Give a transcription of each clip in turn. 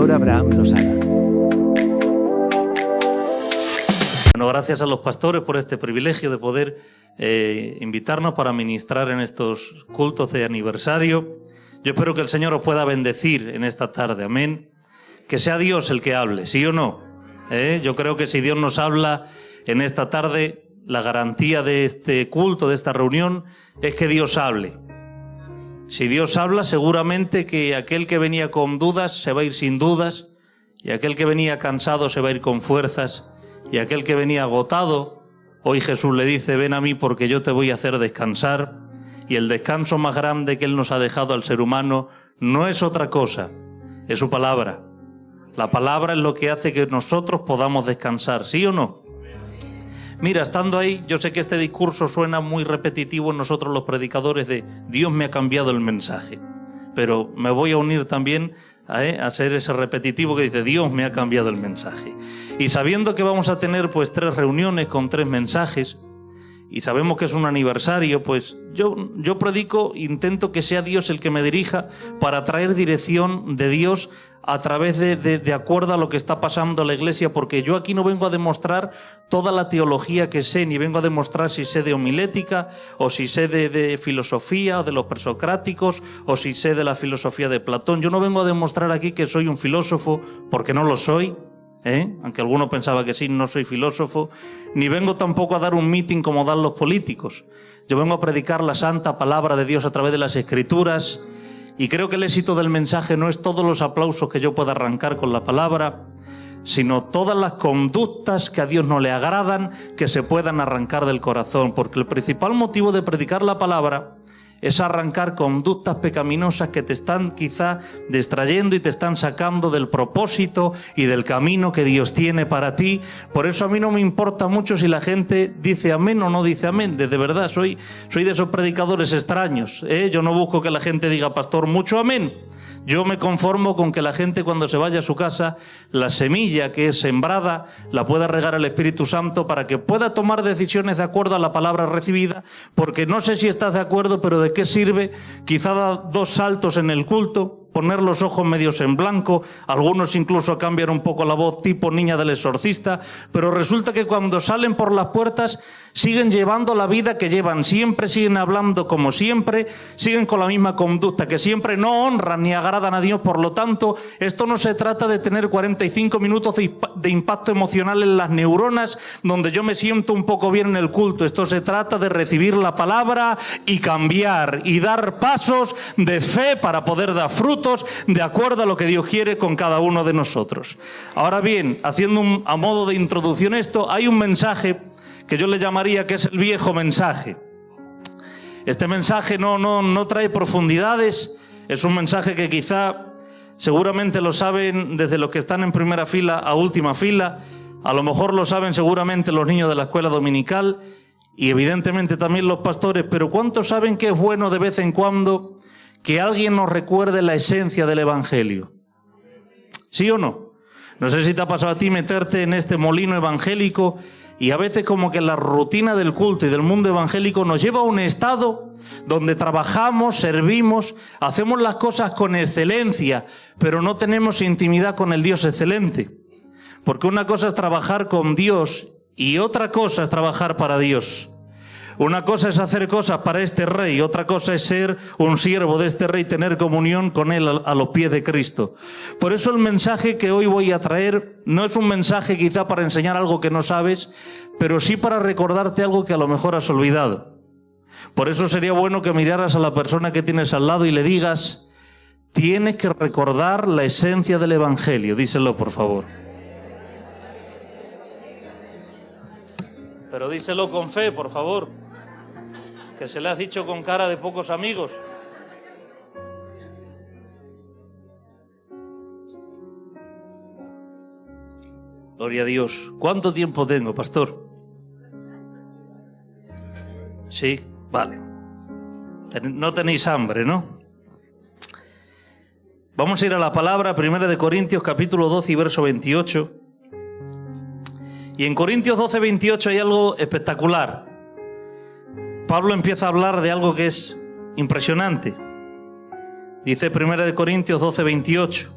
pastor Abraham Losada. Bueno, gracias a los pastores por este privilegio de poder invitarnos para ministrar en estos cultos de aniversario. Yo espero que el Señor os pueda bendecir en esta tarde, amén. Que sea Dios el que hable, ¿sí o no? Yo creo que si Dios nos habla en esta tarde, la garantía de este culto, de esta reunión, es que Dios hable. Si Dios habla, seguramente que aquel que venía con dudas se va a ir sin dudas, y aquel que venía cansado se va a ir con fuerzas, y aquel que venía agotado, hoy Jesús le dice: ven a mí porque yo te voy a hacer descansar. Y el descanso más grande que Él nos ha dejado al ser humano no es otra cosa, es su palabra. La palabra es lo que hace que nosotros podamos descansar, ¿sí o no? Mira, estando ahí, yo sé que este discurso suena muy repetitivo en nosotros los predicadores de Dios me ha cambiado el mensaje, pero me voy a unir también a ser ese repetitivo que dice Dios me ha cambiado el mensaje. Y sabiendo que vamos a tener pues 3 reuniones con 3 mensajes, y sabemos que es un aniversario, pues yo predico, intento que sea Dios el que me dirija para traer dirección de Dios a través de acuerdo a lo que está pasando en la iglesia, porque yo aquí no vengo a demostrar toda la teología que sé, ni vengo a demostrar si sé de homilética, o si sé de filosofía, o de los presocráticos, o si sé de la filosofía de Platón. Yo no vengo a demostrar aquí que soy un filósofo, porque no lo soy, aunque alguno pensaba que sí, no soy filósofo, ni vengo tampoco a dar un meeting como dan los políticos. Yo vengo a predicar la santa palabra de Dios a través de las Escrituras. Y creo que el éxito del mensaje no es todos los aplausos que yo pueda arrancar con la palabra, sino todas las conductas que a Dios no le agradan, que se puedan arrancar del corazón. Porque el principal motivo de predicar la palabra es arrancar conductas pecaminosas que te están quizá distrayendo y te están sacando del propósito y del camino que Dios tiene para ti. Por eso a mí no me importa mucho si la gente dice amén o no dice amén. De verdad, soy de esos predicadores extraños. Yo no busco que la gente diga, pastor, mucho amén. Yo me conformo con que la gente cuando se vaya a su casa, la semilla que es sembrada la pueda regar el Espíritu Santo para que pueda tomar decisiones de acuerdo a la palabra recibida, porque no sé si estás de acuerdo, pero ¿de qué sirve quizá dar 2 saltos en el culto, poner los ojos medios en blanco, algunos incluso cambian un poco la voz tipo niña del exorcista, pero resulta que cuando salen por las puertas siguen llevando la vida que llevan siempre, siguen hablando como siempre, siguen con la misma conducta que siempre, no honran ni agradan a Dios? Por lo tanto, esto no se trata de tener 45 minutos de impacto emocional en las neuronas donde yo me siento un poco bien en el culto. Esto se trata de recibir la palabra y cambiar y dar pasos de fe para poder dar frutos de acuerdo a lo que Dios quiere con cada uno de nosotros. Ahora bien, haciendo a modo de introducción esto, hay un mensaje que yo le llamaría que es el viejo mensaje. Este mensaje no trae profundidades, es un mensaje que quizá seguramente lo saben desde los que están en primera fila a última fila, a lo mejor lo saben seguramente los niños de la escuela dominical y evidentemente también los pastores, pero ¿cuántos saben que es bueno de vez en cuando que alguien nos recuerde la esencia del Evangelio? ¿Sí o no? No sé si te ha pasado a ti meterte en este molino evangélico y a veces como que la rutina del culto y del mundo evangélico nos lleva a un estado donde trabajamos, servimos, hacemos las cosas con excelencia, pero no tenemos intimidad con el Dios excelente. Porque una cosa es trabajar con Dios y otra cosa es trabajar para Dios. Una cosa es hacer cosas para este rey, otra cosa es ser un siervo de este rey, tener comunión con él a los pies de Cristo. Por eso el mensaje que hoy voy a traer no es un mensaje quizá para enseñar algo que no sabes, pero sí para recordarte algo que a lo mejor has olvidado. Por eso sería bueno que miraras a la persona que tienes al lado y le digas, tienes que recordar la esencia del Evangelio. Díselo, por favor. Pero díselo con fe, por favor. Que se le has dicho con cara de pocos amigos. Gloria a Dios. ¿Cuánto tiempo tengo, pastor? Sí, vale. No tenéis hambre, ¿no? Vamos a ir a la palabra, 1 Corintios capítulo 12 y verso 28. Y en Corintios 12, 28 hay algo espectacular. Pablo empieza a hablar de algo que es impresionante. Dice 1 Corintios 12, 28.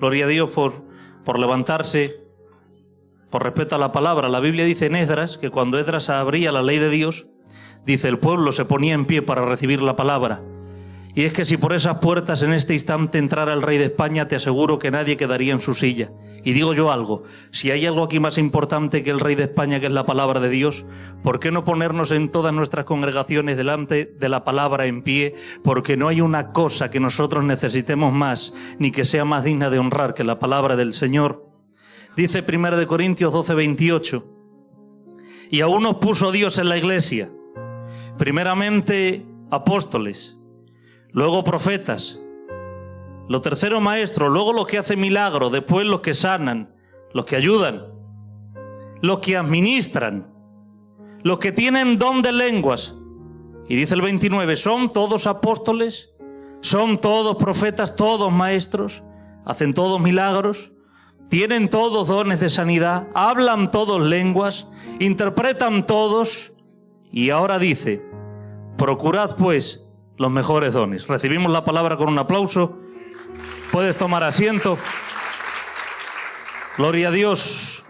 Gloria a Dios por levantarse, por respeto a la palabra. La Biblia dice en Esdras que cuando Esdras abría la ley de Dios, dice, el pueblo se ponía en pie para recibir la palabra. Y es que si por esas puertas en este instante entrara el rey de España, te aseguro que nadie quedaría en su silla. Y digo yo algo, si hay algo aquí más importante que el rey de España, que es la palabra de Dios, ¿por qué no ponernos en todas nuestras congregaciones delante de la palabra en pie? Porque no hay una cosa que nosotros necesitemos más, ni que sea más digna de honrar que la palabra del Señor. Dice 1 Corintios 12, 28, y a unos puso Dios en la iglesia, primeramente apóstoles, luego profetas, lo tercero maestros, luego los que hacen milagros, después los que sanan, los que ayudan, los que administran, los que tienen don de lenguas. Y dice el 29, ¿son todos apóstoles? ¿Son todos profetas, todos maestros? ¿Hacen todos milagros? ¿Tienen todos dones de sanidad? ¿Hablan todos lenguas? ¿Interpretan todos? Y ahora dice, procurad pues los mejores dones. Recibimos la palabra con un aplauso. Puedes tomar asiento. Gloria a Dios.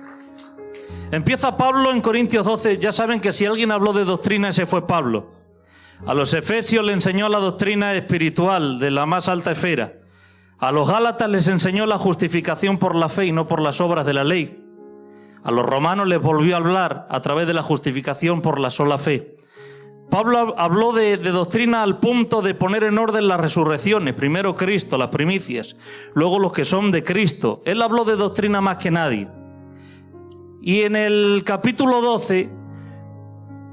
Empieza Pablo en Corintios 12. Ya saben que si alguien habló de doctrina, ese fue Pablo. A los efesios le enseñó la doctrina espiritual de la más alta esfera. A los gálatas les enseñó la justificación por la fe y no por las obras de la ley. A los romanos les volvió a hablar a través de la justificación por la sola fe. Pablo habló de doctrina al punto de poner en orden las resurrecciones. Primero Cristo, las primicias, luego los que son de Cristo. Él habló de doctrina más que nadie. Y en el capítulo 12,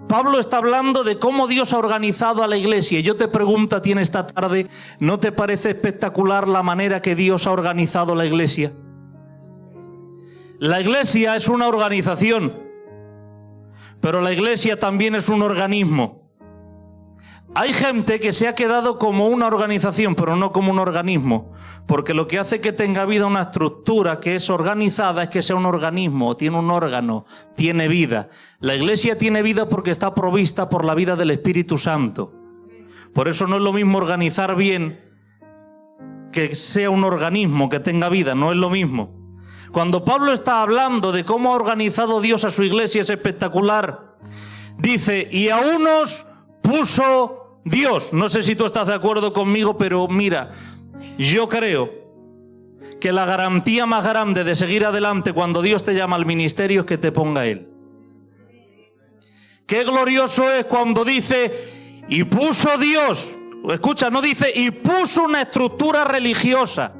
Pablo está hablando de cómo Dios ha organizado a la iglesia. Y yo te pregunto a ti en esta tarde, ¿no te parece espectacular la manera que Dios ha organizado la iglesia? La iglesia es una organización, pero la iglesia también es un organismo. Hay gente que se ha quedado como una organización, pero no como un organismo, porque lo que hace que tenga vida una estructura que es organizada es que sea un organismo, tiene un órgano, tiene vida. La iglesia tiene vida porque está provista por la vida del Espíritu Santo. Por eso no es lo mismo organizar bien que sea un organismo, que tenga vida, no es lo mismo. Cuando Pablo está hablando de cómo ha organizado Dios a su iglesia es espectacular. Dice, y a unos puso Dios. No sé si tú estás de acuerdo conmigo, pero mira, yo creo que la garantía más grande de seguir adelante cuando Dios te llama al ministerio es que te ponga Él. Qué glorioso es cuando dice, y puso Dios, escucha, no dice, y puso una estructura religiosa.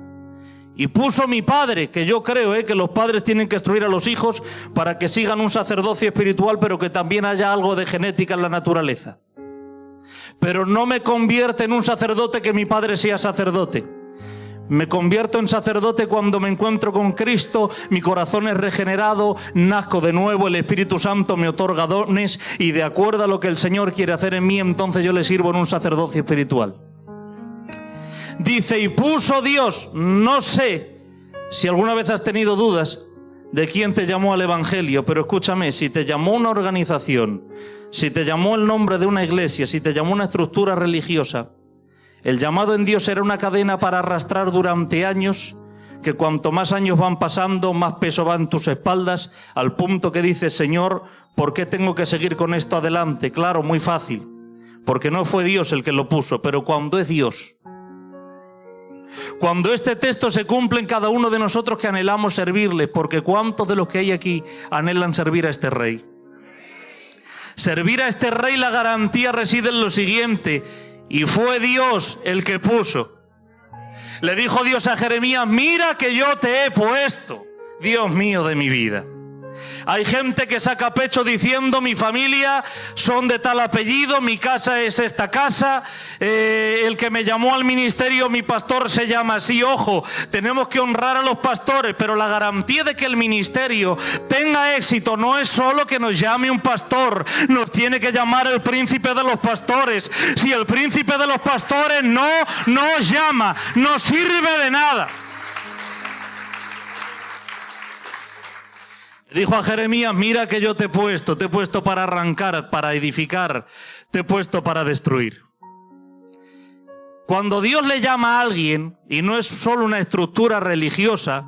Y puso mi padre, que yo creo que los padres tienen que instruir a los hijos para que sigan un sacerdocio espiritual, pero que también haya algo de genética en la naturaleza. Pero no me convierte en un sacerdote que mi padre sea sacerdote. Me convierto en sacerdote cuando me encuentro con Cristo, mi corazón es regenerado, nazco de nuevo, el Espíritu Santo me otorga dones y de acuerdo a lo que el Señor quiere hacer en mí, entonces yo le sirvo en un sacerdocio espiritual. Dice, y puso Dios, no sé si alguna vez has tenido dudas de quién te llamó al Evangelio, pero escúchame, si te llamó una organización, si te llamó el nombre de una iglesia, si te llamó una estructura religiosa, el llamado en Dios era una cadena para arrastrar durante años, que cuanto más años van pasando, más peso va en tus espaldas, al punto que dices, Señor, ¿por qué tengo que seguir con esto adelante? Claro, muy fácil, porque no fue Dios el que lo puso, pero cuando es Dios, cuando este texto se cumple en cada uno de nosotros que anhelamos servirle, porque ¿cuántos de los que hay aquí anhelan servir a este rey? Servir a este rey, la garantía reside en lo siguiente, y fue Dios el que puso. Le dijo Dios a Jeremías, mira que yo te he puesto, Dios mío de mi vida. Hay gente que saca pecho diciendo, mi familia son de tal apellido, mi casa es esta casa, el que me llamó al ministerio, mi pastor se llama así. Ojo, tenemos que honrar a los pastores, pero la garantía de que el ministerio tenga éxito no es solo que nos llame un pastor, nos tiene que llamar el príncipe de los pastores. Si el príncipe de los pastores no nos llama, no sirve de nada. Dijo a Jeremías, mira que yo te he puesto para arrancar, para edificar, te he puesto para destruir. Cuando Dios le llama a alguien, y no es solo una estructura religiosa,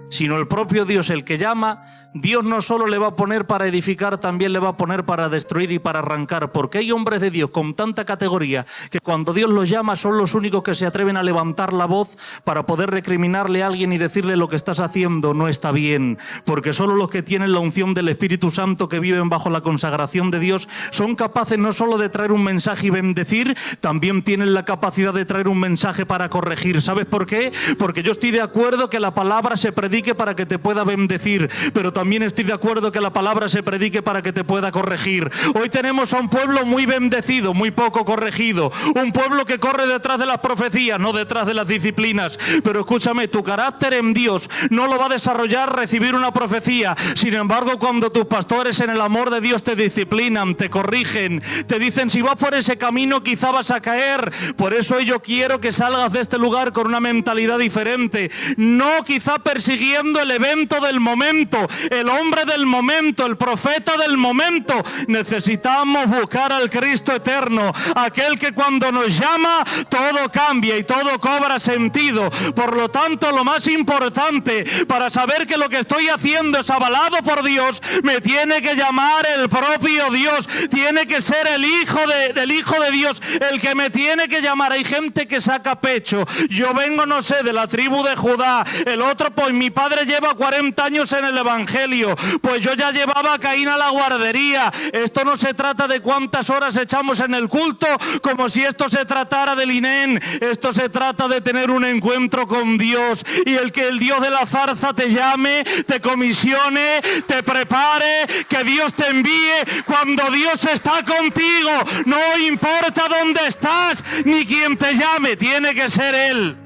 sino el propio Dios el que llama, Dios no solo le va a poner para edificar, también le va a poner para destruir y para arrancar, porque hay hombres de Dios con tanta categoría que cuando Dios los llama son los únicos que se atreven a levantar la voz para poder recriminarle a alguien y decirle: lo que estás haciendo no está bien, porque solo los que tienen la unción del Espíritu Santo, que viven bajo la consagración de Dios, son capaces no solo de traer un mensaje y bendecir, también tienen la capacidad de traer un mensaje para corregir. ¿Sabes por qué? Porque yo estoy de acuerdo que la palabra se predique para que te pueda bendecir, pero también estoy de acuerdo que la palabra se predique para que te pueda corregir. Hoy tenemos a un pueblo muy bendecido, muy poco corregido, un pueblo que corre detrás de las profecías, no detrás de las disciplinas. Pero escúchame, tu carácter en Dios no lo va a desarrollar recibir una profecía. Sin embargo, cuando tus pastores en el amor de Dios te disciplinan, te corrigen, te dicen: si vas por ese camino quizá vas a caer. Por eso yo quiero que salgas de este lugar con una mentalidad diferente, no quizá persiguiendo el evento del momento, el hombre del momento, el profeta del momento. Necesitamos buscar al Cristo eterno, aquel que cuando nos llama todo cambia y todo cobra sentido. Por lo tanto, lo más importante para saber que lo que estoy haciendo es avalado por Dios, me tiene que llamar el propio Dios, tiene que ser el Hijo de Dios el que me tiene que llamar. Hay gente que saca pecho: yo vengo, no sé, de la tribu de Judá, el otro, pues mi padre lleva 40 años en el Evangelio, pues yo ya llevaba a Caín a la guardería. Esto no se trata de cuántas horas echamos en el culto, como si esto se tratara del INEN. Esto se trata de tener un encuentro con Dios, y el que el Dios de la zarza te llame, te comisione, te prepare, que Dios te envíe. Cuando Dios está contigo, no importa dónde estás ni quién te llame, tiene que ser Él.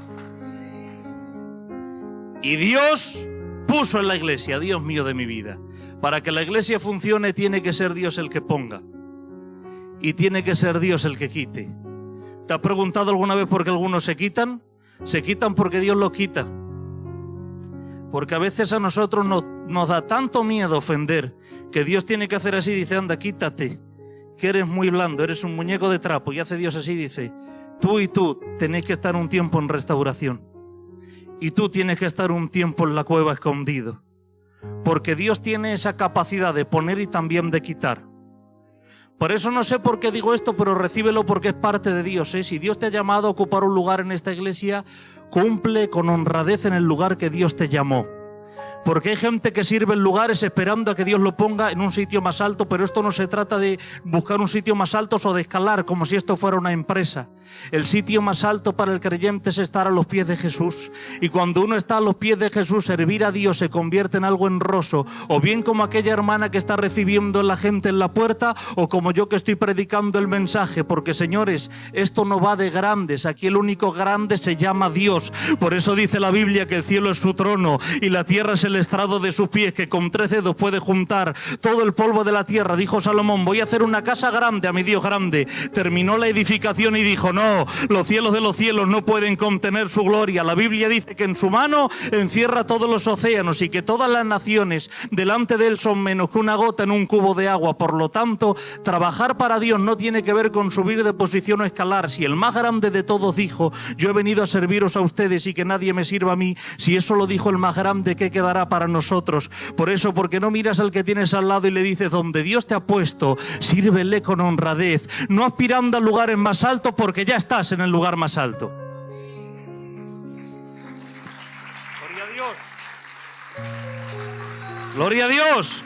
Y Dios puso en la iglesia, Dios mío de mi vida, para que la iglesia funcione tiene que ser Dios el que ponga y tiene que ser Dios el que quite. ¿Te has preguntado alguna vez por qué algunos se quitan? Se quitan porque Dios los quita. Porque a veces a nosotros nos da tanto miedo ofender que Dios tiene que hacer así, dice: anda, quítate, que eres muy blando, eres un muñeco de trapo. Y hace Dios así, dice: tú y tú tenéis que estar un tiempo en restauración. Y tú tienes que estar un tiempo en la cueva escondido. Porque Dios tiene esa capacidad de poner y también de quitar. Por eso no sé por qué digo esto, pero recíbelo porque es parte de Dios, ¿eh? Si Dios te ha llamado a ocupar un lugar en esta iglesia, cumple con honradez en el lugar que Dios te llamó. Porque hay gente que sirve en lugares esperando a que Dios lo ponga en un sitio más alto, pero esto no se trata de buscar un sitio más alto o de escalar como si esto fuera una empresa. El sitio más alto para el creyente es estar a los pies de Jesús. Y cuando uno está a los pies de Jesús, servir a Dios se convierte en algo honroso. O bien como aquella hermana que está recibiendo a la gente en la puerta, o como yo que estoy predicando el mensaje. Porque, señores, esto no va de grandes. Aquí el único grande se llama Dios. Por eso dice la Biblia que el cielo es su trono y la tierra es el estrado de sus pies, que con 3 dedos puede juntar todo el polvo de la tierra. Dijo Salomón: voy a hacer una casa grande a mi Dios grande. Terminó la edificación y dijo: no, los cielos de los cielos no pueden contener su gloria. La Biblia dice que en su mano encierra todos los océanos y que todas las naciones delante de él son menos que una gota en un cubo de agua. Por lo tanto, trabajar para Dios no tiene que ver con subir de posición o escalar. Si el más grande de todos dijo: yo he venido a serviros a ustedes y que nadie me sirva a mí, si eso lo dijo el más grande, ¿qué quedará para nosotros? Por eso, porque no miras al que tienes al lado y le dices: donde Dios te ha puesto, sírvele con honradez, no aspirando a lugares más altos, porque ya estás en el lugar más alto. Gloria a Dios. Gloria a Dios.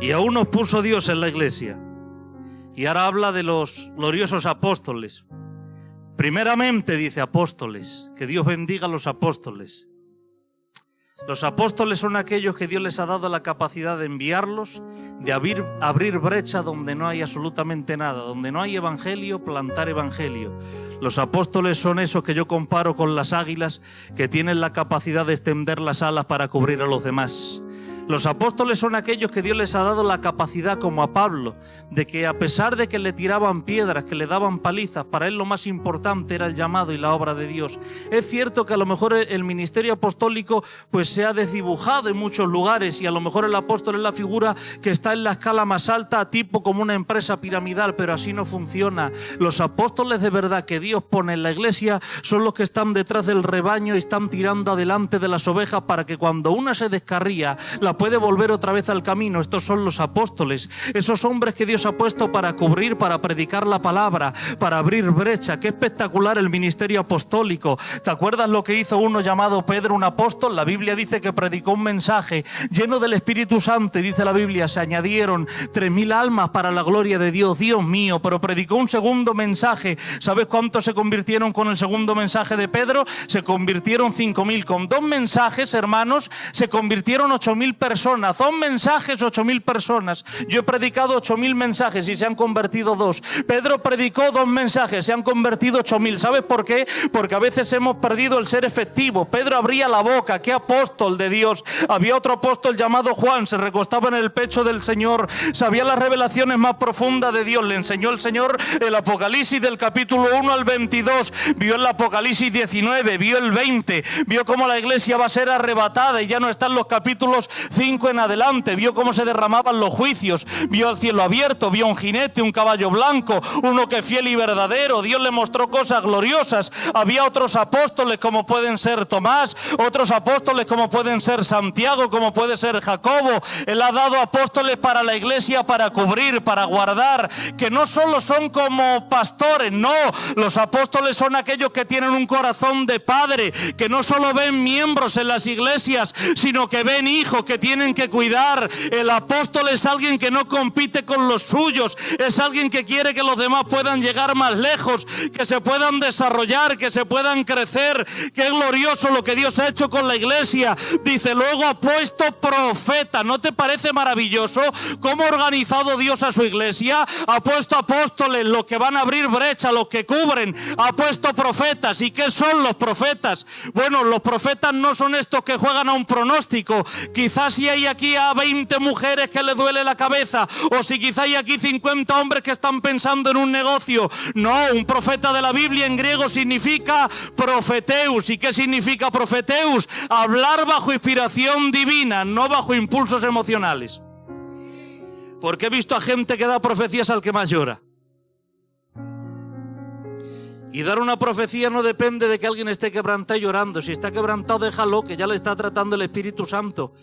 Y aún nos puso Dios en la iglesia. Y ahora habla de los gloriosos apóstoles. Primeramente dice apóstoles, que Dios bendiga a los apóstoles. Los apóstoles son aquellos que Dios les ha dado la capacidad de enviarlos, de abrir brecha donde no hay absolutamente nada, donde no hay evangelio, plantar evangelio. Los apóstoles son esos que yo comparo con las águilas, que tienen la capacidad de extender las alas para cubrir a los demás. Los apóstoles son aquellos que Dios les ha dado la capacidad, como a Pablo, de que a pesar de que le tiraban piedras, que le daban palizas, para él lo más importante era el llamado y la obra de Dios. Es cierto que a lo mejor el ministerio apostólico pues se ha desdibujado en muchos lugares, y a lo mejor el apóstol es la figura que está en la escala más alta, tipo como una empresa piramidal, pero así no funciona. Los apóstoles de verdad que Dios pone en la iglesia son los que están detrás del rebaño y están tirando adelante de las ovejas para que cuando una se descarría la puede volver otra vez al camino. Estos son los apóstoles, esos hombres que Dios ha puesto para cubrir, para predicar la palabra, para abrir brecha. Qué espectacular el ministerio apostólico. ¿Te acuerdas lo que hizo uno llamado Pedro, un apóstol? La Biblia dice que predicó un mensaje lleno del Espíritu Santo, y dice la Biblia, se añadieron 3.000 almas para la gloria de Dios. Dios mío, pero predicó un segundo mensaje. ¿Sabes cuántos se convirtieron con el segundo mensaje de Pedro? Se convirtieron 5.000. Con 2 mensajes, hermanos, se convirtieron 8.000 personas. 2 mensajes, 8.000 personas. Yo he predicado 8.000 mensajes y se han convertido 2. Pedro predicó 2 mensajes, se han convertido 8.000. ¿Sabes por qué? Porque a veces hemos perdido el ser efectivo. Pedro abría la boca, qué apóstol de Dios. Había otro apóstol llamado Juan, se recostaba en el pecho del Señor, sabía las revelaciones más profundas de Dios. Le enseñó el Señor el Apocalipsis del capítulo 1 al 22, vio el Apocalipsis 19, vio el 20, vio cómo la iglesia va a ser arrebatada y ya no están los capítulos 5 en adelante, vio cómo se derramaban los juicios, vio el cielo abierto, vio un jinete, un caballo blanco, uno que es fiel y verdadero. Dios le mostró cosas gloriosas. Había otros apóstoles como pueden ser Tomás, otros apóstoles como pueden ser Santiago, como puede ser Jacobo. Él ha dado apóstoles para la iglesia, para cubrir, para guardar, que no solo son como pastores, no, los apóstoles son aquellos que tienen un corazón de padre, que no solo ven miembros en las iglesias, sino que ven hijos que tienen que cuidar. El apóstol es alguien que no compite con los suyos, es alguien que quiere que los demás puedan llegar más lejos, que se puedan desarrollar, que se puedan crecer. Qué glorioso lo que Dios ha hecho con la iglesia. Dice, luego ha puesto profeta. ¿No te parece maravilloso cómo ha organizado Dios a su iglesia? Ha puesto apóstoles, los que van a abrir brecha, los que cubren. Ha puesto profetas. ¿Y qué son los profetas? Bueno, los profetas no son estos que juegan a un pronóstico. Quizás si hay aquí a 20 mujeres que les duele la cabeza, o si quizás hay aquí 50 hombres que están pensando en un negocio. No, un profeta de la Biblia en griego significa profeteus. ¿Y qué significa profeteus? Hablar bajo inspiración divina, no bajo impulsos emocionales. Porque he visto a gente que da profecías al que más llora. Y dar una profecía no depende de que alguien esté quebrantado y llorando. Si está quebrantado, déjalo, que ya le está tratando el Espíritu Santo.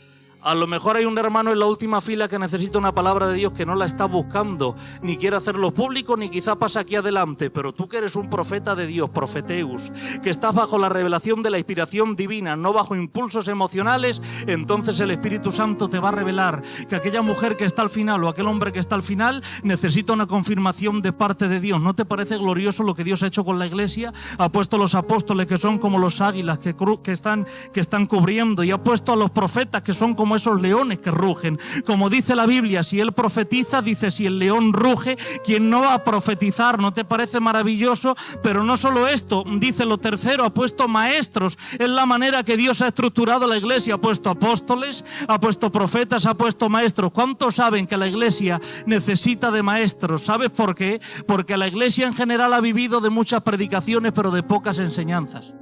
A lo mejor hay un hermano en la última fila que necesita una palabra de Dios que no la está buscando, ni quiere hacerlo público, ni quizá pasa aquí adelante. Pero tú que eres un profeta de Dios, profeteus, que estás bajo la revelación de la inspiración divina, no bajo impulsos emocionales, entonces el Espíritu Santo te va a revelar que aquella mujer que está al final o aquel hombre que está al final necesita una confirmación de parte de Dios. ¿No te parece glorioso lo que Dios ha hecho con la iglesia? Ha puesto a los apóstoles que son como los águilas que están cubriendo, y ha puesto a los profetas que son como esos leones que rugen. Como dice la Biblia, si él profetiza, dice, si el león ruge, ¿quién no va a profetizar? ¿No te parece maravilloso? Pero no solo esto, dice lo tercero, ha puesto maestros. Es la manera que Dios ha estructurado la iglesia. Ha puesto apóstoles, ha puesto profetas, ha puesto maestros. ¿Cuántos saben que la iglesia necesita de maestros? ¿Sabes por qué? Porque la iglesia en general ha vivido de muchas predicaciones, pero de pocas enseñanzas.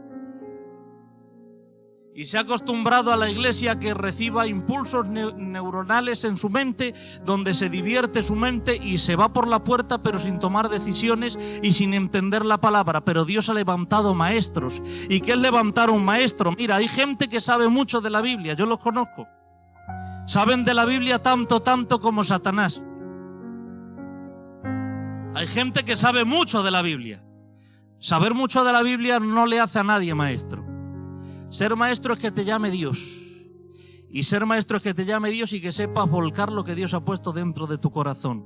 Y se ha acostumbrado a la iglesia que reciba impulsos neuronales en su mente, donde se divierte su mente y se va por la puerta, pero sin tomar decisiones y sin entender la palabra. Pero Dios ha levantado maestros. ¿Y qué es levantar un maestro? Mira, hay gente que sabe mucho de la Biblia, yo los conozco. Saben de la Biblia tanto como Satanás. Hay gente que sabe mucho de la Biblia. Saber mucho de la Biblia no le hace a nadie maestro. Ser maestro es que te llame Dios. Y ser maestro es que te llame Dios y que sepas volcar lo que Dios ha puesto dentro de tu corazón.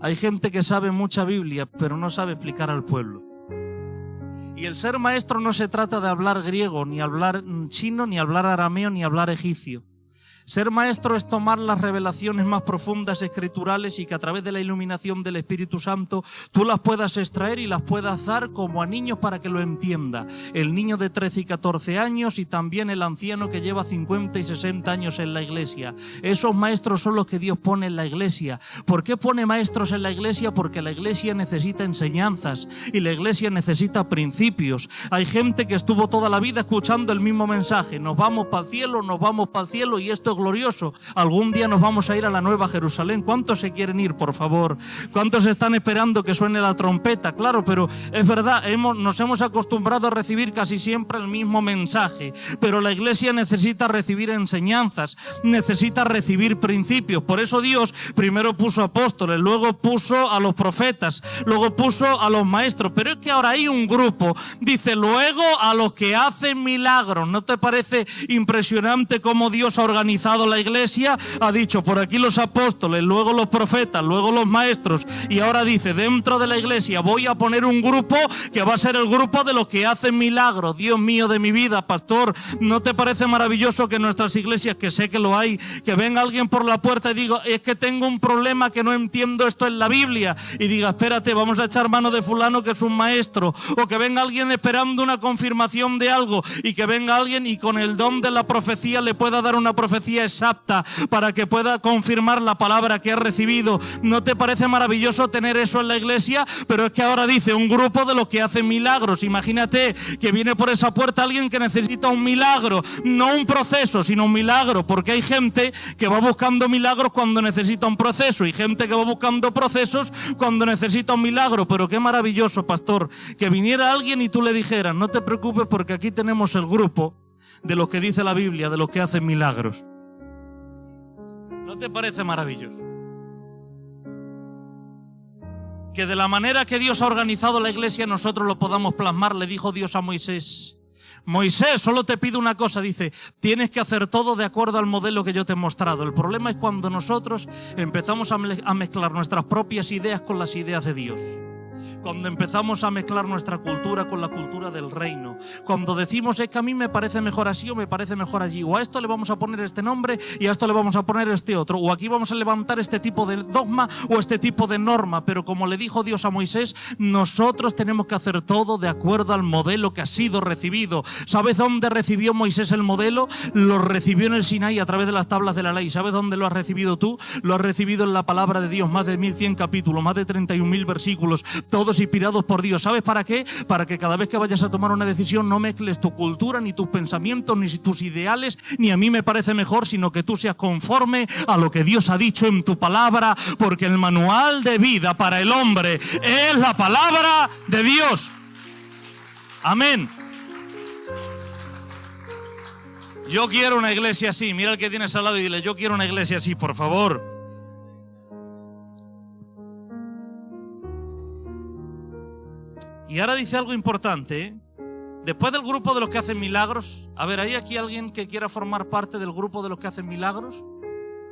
Hay gente que sabe mucha Biblia, pero no sabe explicar al pueblo. Y el ser maestro no se trata de hablar griego, ni hablar chino, ni hablar arameo, ni hablar egipcio. Ser maestro es tomar las revelaciones más profundas escriturales y que a través de la iluminación del Espíritu Santo tú las puedas extraer y las puedas dar como a niños para que lo entienda. El niño de 13 y 14 años y también el anciano que lleva 50 y 60 años en la iglesia. Esos maestros son los que Dios pone en la iglesia. ¿Por qué pone maestros en la iglesia? Porque la iglesia necesita enseñanzas y la iglesia necesita principios. Hay gente que estuvo toda la vida escuchando el mismo mensaje. Nos vamos para el cielo, nos vamos para el cielo y esto es glorioso. Algún día nos vamos a ir a la Nueva Jerusalén. ¿Cuántos se quieren ir, por favor? ¿Cuántos están esperando que suene la trompeta? Claro, pero es verdad, nos hemos acostumbrado a recibir casi siempre el mismo mensaje. Pero la iglesia necesita recibir enseñanzas, necesita recibir principios. Por eso Dios primero puso apóstoles, luego puso a los profetas, luego puso a los maestros. Pero es que ahora hay un grupo, dice, luego a los que hacen milagros. ¿No te parece impresionante cómo Dios ha organizado la iglesia? Ha dicho por aquí los apóstoles, luego los profetas, luego los maestros, y ahora dice, dentro de la iglesia voy a poner un grupo que va a ser el grupo de los que hacen milagros. Dios mío de mi vida, pastor, ¿no te parece maravilloso que en nuestras iglesias, que sé que lo hay, que venga alguien por la puerta y diga, es que tengo un problema que no entiendo esto en la Biblia, y diga, espérate, vamos a echar mano de fulano que es un maestro? O que venga alguien esperando una confirmación de algo y que venga alguien y con el don de la profecía le pueda dar una profecía exacta para que pueda confirmar la palabra que ha recibido. ¿No te parece maravilloso tener eso en la iglesia? Pero es que ahora dice un grupo de los que hacen milagros. Imagínate que viene por esa puerta alguien que necesita un milagro, no un proceso, sino un milagro, porque hay gente que va buscando milagros cuando necesita un proceso y gente que va buscando procesos cuando necesita un milagro. Pero qué maravilloso, pastor, que viniera alguien y tú le dijeras, no te preocupes porque aquí tenemos el grupo de los que dice la Biblia, de los que hacen milagros. ¿No te parece maravilloso? Que de la manera que Dios ha organizado la iglesia nosotros lo podamos plasmar. Le dijo Dios a Moisés, Moisés, solo te pido una cosa, dice, tienes que hacer todo de acuerdo al modelo que yo te he mostrado. El problema es cuando nosotros empezamos a mezclar nuestras propias ideas con las ideas de Dios. Cuando empezamos a mezclar nuestra cultura con la cultura del reino. Cuando decimos, es que a mí me parece mejor así o me parece mejor allí. O a esto le vamos a poner este nombre y a esto le vamos a poner este otro. O aquí vamos a levantar este tipo de dogma o este tipo de norma. Pero como le dijo Dios a Moisés, nosotros tenemos que hacer todo de acuerdo al modelo que ha sido recibido. ¿Sabes dónde recibió Moisés el modelo? Lo recibió en el Sinaí a través de las tablas de la ley. ¿Sabes dónde lo has recibido tú? Lo has recibido en la palabra de Dios. Más de 1100 capítulos, más de 31.000 versículos. Todos inspirados por Dios. ¿Sabes para qué? Para que cada vez que vayas a tomar una decisión no mezcles tu cultura, ni tus pensamientos, ni tus ideales, ni a mí me parece mejor, sino que tú seas conforme a lo que Dios ha dicho en tu palabra, porque el manual de vida para el hombre es la palabra de Dios. Amén. Yo quiero una iglesia así. Mira al que tienes al lado y dile, yo quiero una iglesia así, por favor. Y ahora dice algo importante, ¿eh? Después del grupo de los que hacen milagros, a ver, ¿hay aquí alguien que quiera formar parte del grupo de los que hacen milagros?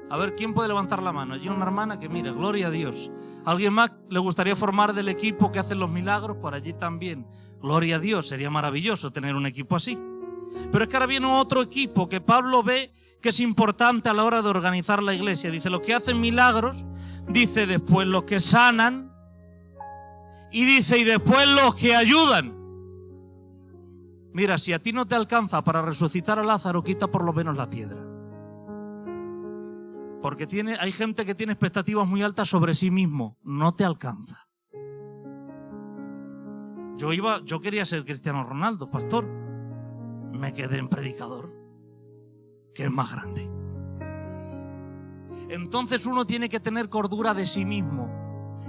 A ver, ¿quién puede levantar la mano? Allí una hermana que mira, gloria a Dios. ¿Alguien más le gustaría formar del equipo que hacen los milagros? Por allí también. Gloria a Dios, sería maravilloso tener un equipo así. Pero es que ahora viene otro equipo que Pablo ve que es importante a la hora de organizar la iglesia. Dice, los que hacen milagros, dice después los que sanan, y dice, y después los que ayudan. Mira, si a ti no te alcanza para resucitar a Lázaro, quita por lo menos la piedra. Porque hay gente que tiene expectativas muy altas sobre sí mismo. No te alcanza. Yo quería ser Cristiano Ronaldo, pastor. Me quedé en predicador, que es más grande. Entonces uno tiene que tener cordura de sí mismo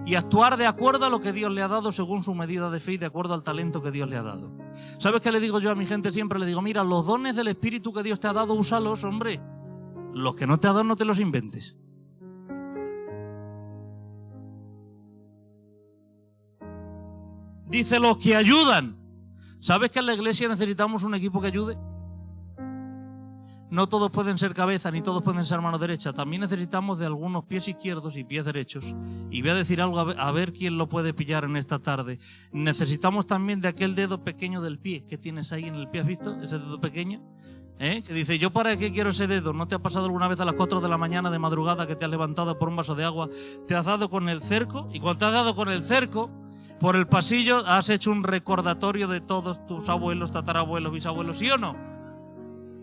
y actuar de acuerdo a lo que Dios le ha dado según su medida de fe y de acuerdo al talento que Dios le ha dado. ¿Sabes qué le digo yo a mi gente? Siempre le digo, mira, los dones del Espíritu que Dios te ha dado, úsalos, hombre. Los que no te ha dado, no te los inventes. Dice, los que ayudan. ¿Sabes que en la iglesia necesitamos un equipo que ayude? No todos pueden ser cabeza, ni todos pueden ser mano derecha. También necesitamos de algunos pies izquierdos y pies derechos. Y voy a decir algo a ver quién lo puede pillar en esta tarde. Necesitamos también de aquel dedo pequeño del pie que tienes ahí en el pie, ¿has visto? Ese dedo pequeño. Que dice, ¿yo para qué quiero ese dedo? ¿No te ha pasado alguna vez a las 4 de la mañana de madrugada que te has levantado por un vaso de agua, te has dado con el cerco? Y cuando te has dado con el cerco, por el pasillo has hecho un recordatorio de todos tus abuelos, tatarabuelos, bisabuelos, ¿sí o no?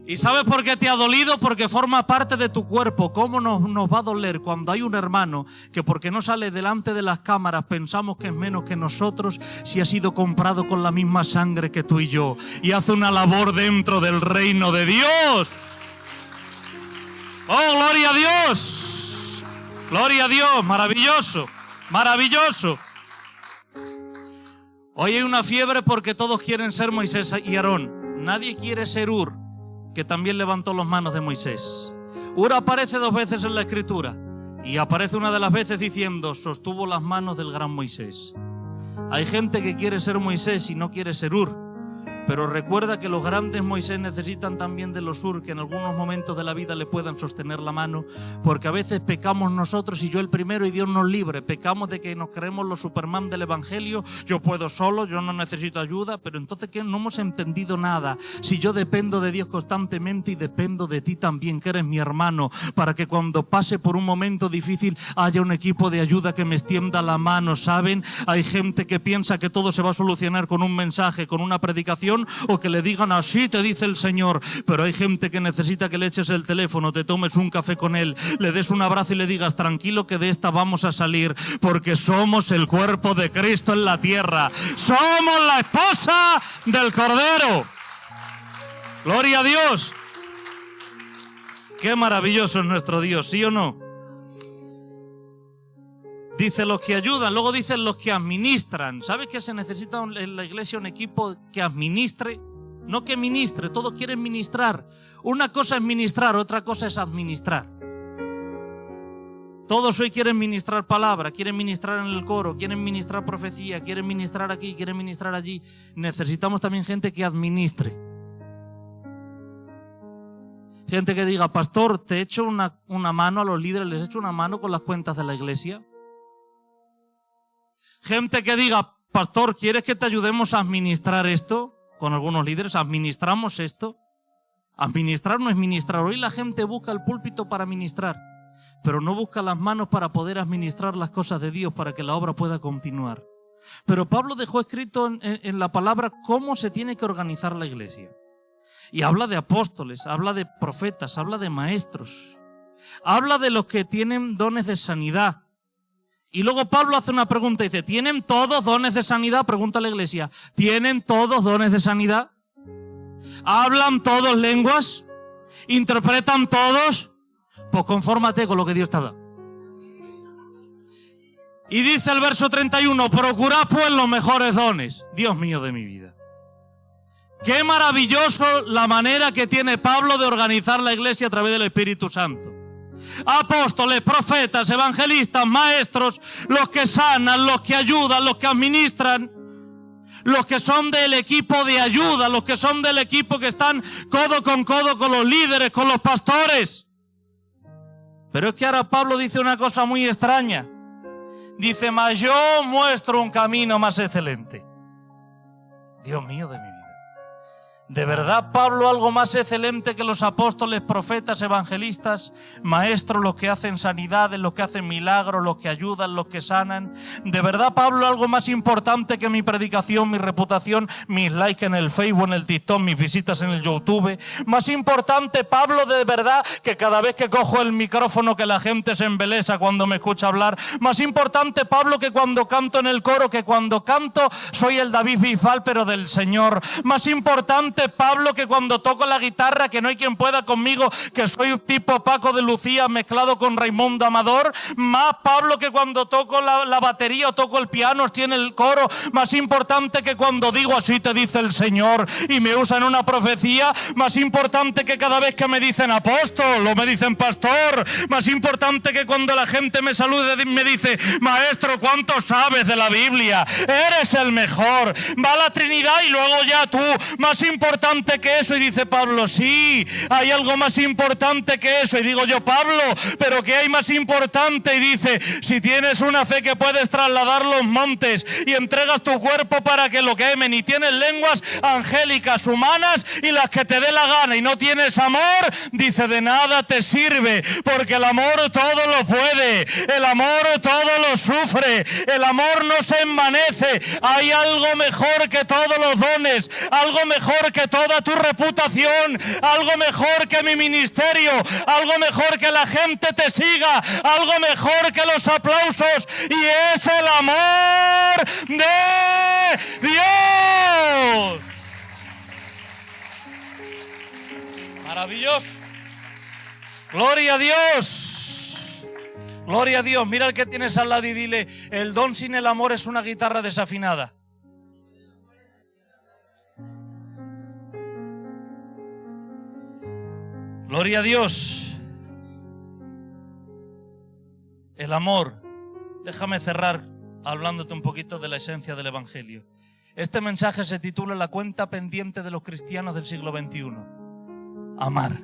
¿Y sabes por qué te ha dolido? Porque forma parte de tu cuerpo. ¿Cómo nos va a doler cuando hay un hermano que porque no sale delante de las cámaras pensamos que es menos que nosotros, si ha sido comprado con la misma sangre que tú y yo y hace una labor dentro del reino de Dios? ¡Oh, gloria a Dios! ¡Gloria a Dios! ¡Maravilloso! ¡Maravilloso! Hoy hay una fiebre porque todos quieren ser Moisés y Aarón. Nadie quiere ser Ur, que también levantó las manos de Moisés. Ur aparece 2 veces en la Escritura y aparece una de las veces diciendo, sostuvo las manos del gran Moisés. Hay gente que quiere ser Moisés y no quiere ser Ur, pero recuerda que los grandes Moisés necesitan también de los Ur, que en algunos momentos de la vida le puedan sostener la mano, porque a veces pecamos nosotros, y yo el primero, y Dios nos libre, pecamos de que nos creemos los Superman del Evangelio, yo puedo solo, yo no necesito ayuda, pero entonces ¿qué? No hemos entendido nada. Si yo dependo de Dios constantemente y dependo de ti también, que eres mi hermano, para que cuando pase por un momento difícil haya un equipo de ayuda que me extienda la mano, ¿saben? Hay gente que piensa que todo se va a solucionar con un mensaje, con una predicación, o que le digan así te dice el Señor, pero hay gente que necesita que le eches el teléfono, te tomes un café con él, le des un abrazo y le digas tranquilo que de esta vamos a salir, porque somos el cuerpo de Cristo en la tierra, somos la esposa del Cordero. Gloria a Dios. Qué maravilloso es nuestro Dios, ¿sí o no? Dice los que ayudan, luego dicen los que administran. ¿Sabes que se necesita en la iglesia un equipo que administre? No que ministre, todos quieren ministrar. Una cosa es ministrar, otra cosa es administrar. Todos hoy quieren ministrar palabra, quieren ministrar en el coro, quieren ministrar profecía, quieren ministrar aquí, quieren ministrar allí. Necesitamos también gente que administre. Gente que diga, pastor, te echo una mano a los líderes, les echo una mano con las cuentas de la iglesia. Gente que diga, pastor, ¿quieres que te ayudemos a administrar esto? Con algunos líderes, ¿administramos esto? Administrar no es ministrar. Hoy la gente busca el púlpito para ministrar, pero no busca las manos para poder administrar las cosas de Dios para que la obra pueda continuar. Pero Pablo dejó escrito en la palabra cómo se tiene que organizar la iglesia. Y habla de apóstoles, habla de profetas, habla de maestros, habla de los que tienen dones de sanidad. Y luego Pablo hace una pregunta y dice, ¿tienen todos dones de sanidad? Pregunta a la iglesia, ¿tienen todos dones de sanidad? ¿Hablan todos lenguas? ¿Interpretan todos? Pues confórmate con lo que Dios te ha dado. Y dice el verso 31, procurad pues los mejores dones. Dios mío de mi vida. Qué maravilloso la manera que tiene Pablo de organizar la iglesia a través del Espíritu Santo. Apóstoles, profetas, evangelistas, maestros, los que sanan, los que ayudan, los que administran, los que son del equipo de ayuda, los que son del equipo que están codo con los líderes, con los pastores. Pero es que ahora Pablo dice una cosa muy extraña. Dice, mas yo muestro un camino más excelente. Dios mío de mi vida. ¿De verdad Pablo algo más excelente que los apóstoles, profetas, evangelistas, maestros, los que hacen sanidades, los que hacen milagros, los que ayudan, los que sanan? ¿De verdad Pablo algo más importante que mi predicación, mi reputación, mis likes en el Facebook, en el TikTok, mis visitas en el YouTube? ¿Más importante Pablo de verdad que cada vez que cojo el micrófono que la gente se embelesa cuando me escucha hablar? ¿Más importante Pablo que cuando canto en el coro, que cuando canto soy el David Bisbal pero del Señor? ¿Más importante Pablo que cuando toco la guitarra, que no hay quien pueda conmigo, que soy un tipo Paco de Lucía mezclado con Raimundo Amador? Más Pablo que cuando toco la batería o toco el piano, tiene el coro. Más importante que cuando digo así te dice el Señor y me usan una profecía. Más importante que cada vez que me dicen apóstol o me dicen pastor. Más importante que cuando la gente me saluda y me dice maestro, ¿cuánto sabes de la Biblia? Eres el mejor. Va a la Trinidad y luego ya tú. Más importante importante que eso. Y dice Pablo, sí, hay algo más importante que eso. Y digo yo, Pablo, ¿pero qué hay más importante? Y dice, si tienes una fe que puedes trasladar los montes y entregas tu cuerpo para que lo quemen y tienes lenguas angélicas, humanas y las que te dé la gana y no tienes amor, dice, de nada te sirve, porque el amor todo lo puede, el amor todo lo sufre, el amor no se envanece. Hay algo mejor que todos los dones, algo mejor que toda tu reputación, algo mejor que mi ministerio, algo mejor que la gente te siga, algo mejor que los aplausos, y es el amor de Dios. Maravilloso. Gloria a Dios. Gloria a Dios. Mira al que tienes al lado y dile, el don sin el amor es una guitarra desafinada. Gloria a Dios. El amor. Déjame cerrar hablándote un poquito de la esencia del Evangelio. Este mensaje se titula La cuenta pendiente de los cristianos del siglo XXI. Amar.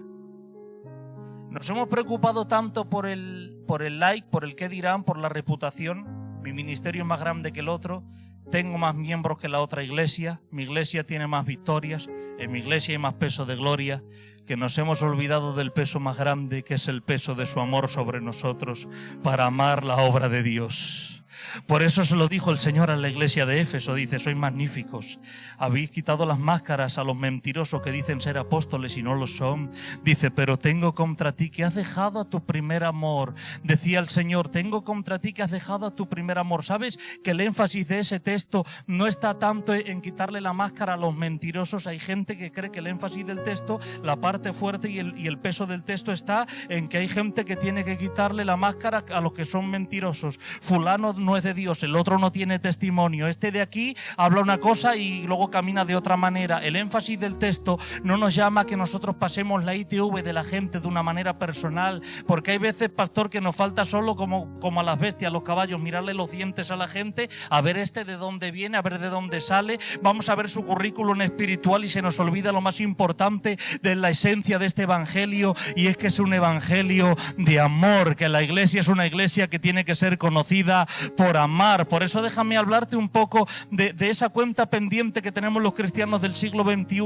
Nos hemos preocupado tanto por el like, por el qué dirán, por la reputación. Mi ministerio es más grande que el otro. Tengo más miembros que la otra iglesia. Mi iglesia tiene más victorias. En mi iglesia hay más peso de gloria. Que nos hemos olvidado del peso más grande, que es el peso de su amor sobre nosotros, para amar la obra de Dios. Por eso se lo dijo el Señor a la iglesia de Éfeso. Dice, sois magníficos. Habéis quitado las máscaras a los mentirosos que dicen ser apóstoles y no lo son. Dice, pero tengo contra ti que has dejado a tu primer amor. Decía el Señor, tengo contra ti que has dejado a tu primer amor. ¿Sabes que el énfasis de ese texto no está tanto en quitarle la máscara a los mentirosos? Hay gente que cree que el énfasis del texto, la parte fuerte y el peso del texto está en que hay gente que tiene que quitarle la máscara a los que son mentirosos. Fulano no es de Dios, el otro no tiene testimonio, este de aquí habla una cosa y luego camina de otra manera. El énfasis del texto no nos llama a que nosotros pasemos la ITV de la gente de una manera personal, porque hay veces, pastor, que nos falta solo como a las bestias, a los caballos, mirarle los dientes a la gente, a ver este de dónde viene, a ver de dónde sale, vamos a ver su currículum espiritual y se nos olvida lo más importante de la esencia de este evangelio, y es que es un evangelio de amor, que la iglesia es una iglesia que tiene que ser conocida por amar. Por eso déjame hablarte un poco de esa cuenta pendiente que tenemos los cristianos del siglo XXI.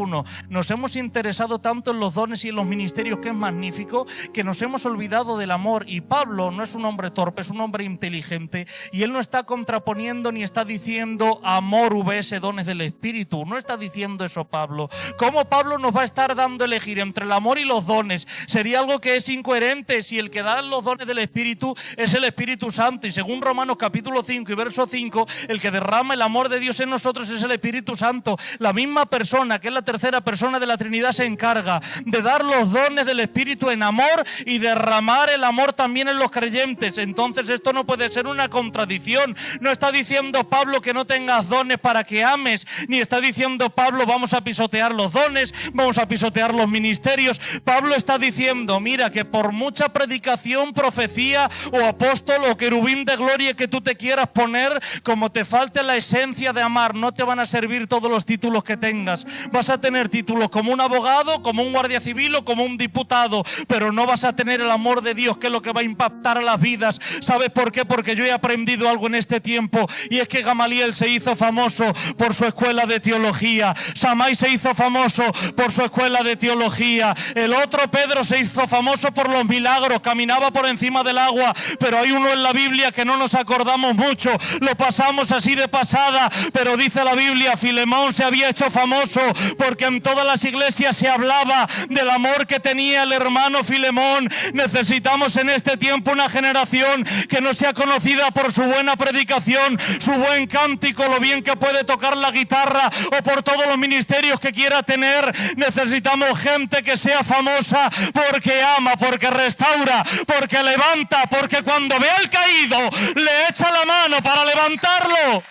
Nos hemos interesado tanto en los dones y en los ministerios, que es magnífico, que nos hemos olvidado del amor. Y Pablo no es un hombre torpe, es un hombre inteligente, y él no está contraponiendo ni está diciendo amor vs dones del Espíritu. No está diciendo eso Pablo. ¿Cómo Pablo nos va a estar dando a elegir entre el amor y los dones? Sería algo que es incoherente si el que da los dones del Espíritu es el Espíritu Santo, y según Romanos capítulo 5 y verso 5, el que derrama el amor de Dios en nosotros es el Espíritu Santo. La misma persona, que es la tercera persona de la Trinidad, se encarga de dar los dones del Espíritu en amor y derramar el amor también en los creyentes. Entonces esto no puede ser una contradicción. No está diciendo Pablo que no tengas dones para que ames, ni está diciendo Pablo vamos a pisotear los dones, vamos a pisotear los ministerios. Pablo está diciendo, mira, que por mucha predicación, profecía o apóstol o querubín de gloria que tú te quieras poner, como te falte la esencia de amar, no te van a servir todos los títulos que tengas. Vas a tener títulos como un abogado, como un guardia civil o como un diputado, pero no vas a tener el amor de Dios, que es lo que va a impactar a las vidas. ¿Sabes por qué? Porque yo he aprendido algo en este tiempo, y es que Gamaliel se hizo famoso por su escuela de teología, Samai se hizo famoso por su escuela de teología, el otro Pedro se hizo famoso por los milagros, caminaba por encima del agua, pero hay uno en la Biblia que no nos acordamos mucho, lo pasamos así de pasada, pero dice la Biblia, Filemón se había hecho famoso porque en todas las iglesias se hablaba del amor que tenía el hermano Filemón. Necesitamos en este tiempo una generación que no sea conocida por su buena predicación, su buen cántico, lo bien que puede tocar la guitarra o por todos los ministerios que quiera tener. Necesitamos gente que sea famosa porque ama, porque restaura, porque levanta, porque cuando ve al caído le echa la mano para levantarlo.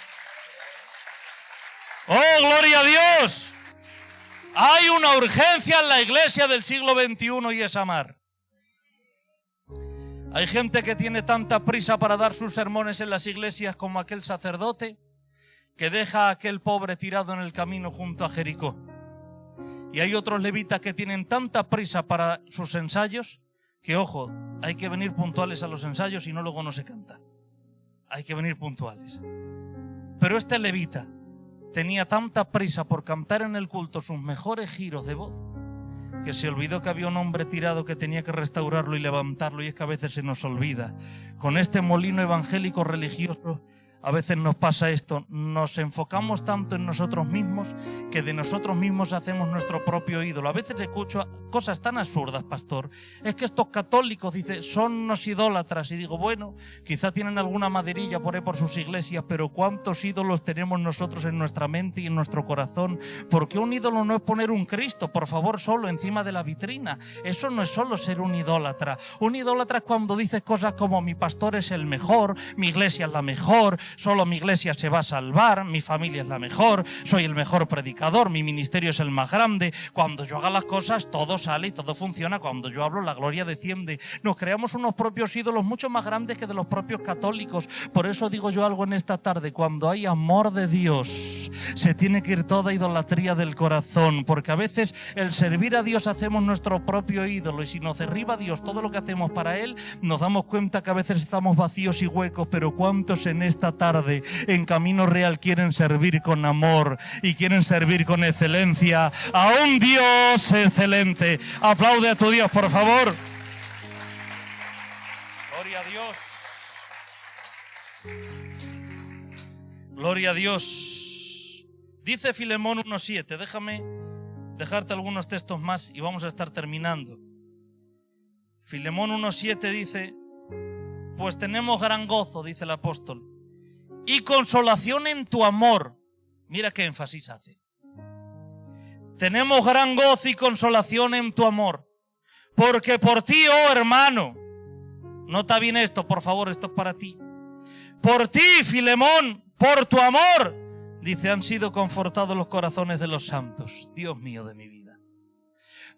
¡Oh, gloria a Dios! Hay una urgencia en la iglesia del siglo XXI y es amar. Hay gente que tiene tanta prisa para dar sus sermones en las iglesias como aquel sacerdote que deja a aquel pobre tirado en el camino junto a Jericó. Y hay otros levitas que tienen tanta prisa para sus ensayos que, ojo, hay que venir puntuales a los ensayos y no luego no se canta. Hay que venir puntuales. Pero este levita tenía tanta prisa por cantar en el culto sus mejores giros de voz que se olvidó que había un hombre tirado que tenía que restaurarlo y levantarlo, y es que a veces se nos olvida. Con este molino evangélico religioso a veces nos pasa esto, nos enfocamos tanto en nosotros mismos que de nosotros mismos hacemos nuestro propio ídolo. A veces escucho cosas tan absurdas, pastor. Es que estos católicos, dice, son unos idólatras. Y digo, bueno, quizá tienen alguna maderilla por ahí por sus iglesias, pero ¿cuántos ídolos tenemos nosotros en nuestra mente y en nuestro corazón? Porque un ídolo no es poner un Cristo, por favor, solo encima de la vitrina. Eso no es solo ser un idólatra. Un idólatra es cuando dices cosas como mi pastor es el mejor, mi iglesia es la mejor, solo mi iglesia se va a salvar, mi familia es la mejor, soy el mejor predicador, mi ministerio es el más grande. Cuando yo haga las cosas, todo sale y todo funciona. Cuando yo hablo, la gloria desciende. Nos creamos unos propios ídolos mucho más grandes que de los propios católicos. Por eso digo yo algo en esta tarde: cuando hay amor de Dios, se tiene que ir toda idolatría del corazón, porque a veces el servir a Dios hacemos nuestro propio ídolo, y si nos derriba Dios todo lo que hacemos para Él, nos damos cuenta que a veces estamos vacíos y huecos. Pero ¿cuántos en esta tarde en Camino Real quieren servir con amor y quieren servir con excelencia a un Dios excelente? Aplaude a tu Dios, por favor. Gloria a Dios. Gloria a Dios. Dice Filemón 1:7. Déjame dejarte algunos textos más y vamos a estar terminando. Filemón 1:7 dice: pues tenemos gran gozo, dice el apóstol, y consolación en tu amor. Mira qué énfasis hace. Tenemos gran gozo y consolación en tu amor, porque por ti, oh hermano, nota bien esto, por favor, esto es para ti. Por ti, Filemón, por tu amor, dice, han sido confortados los corazones de los santos. Dios mío de mi vida.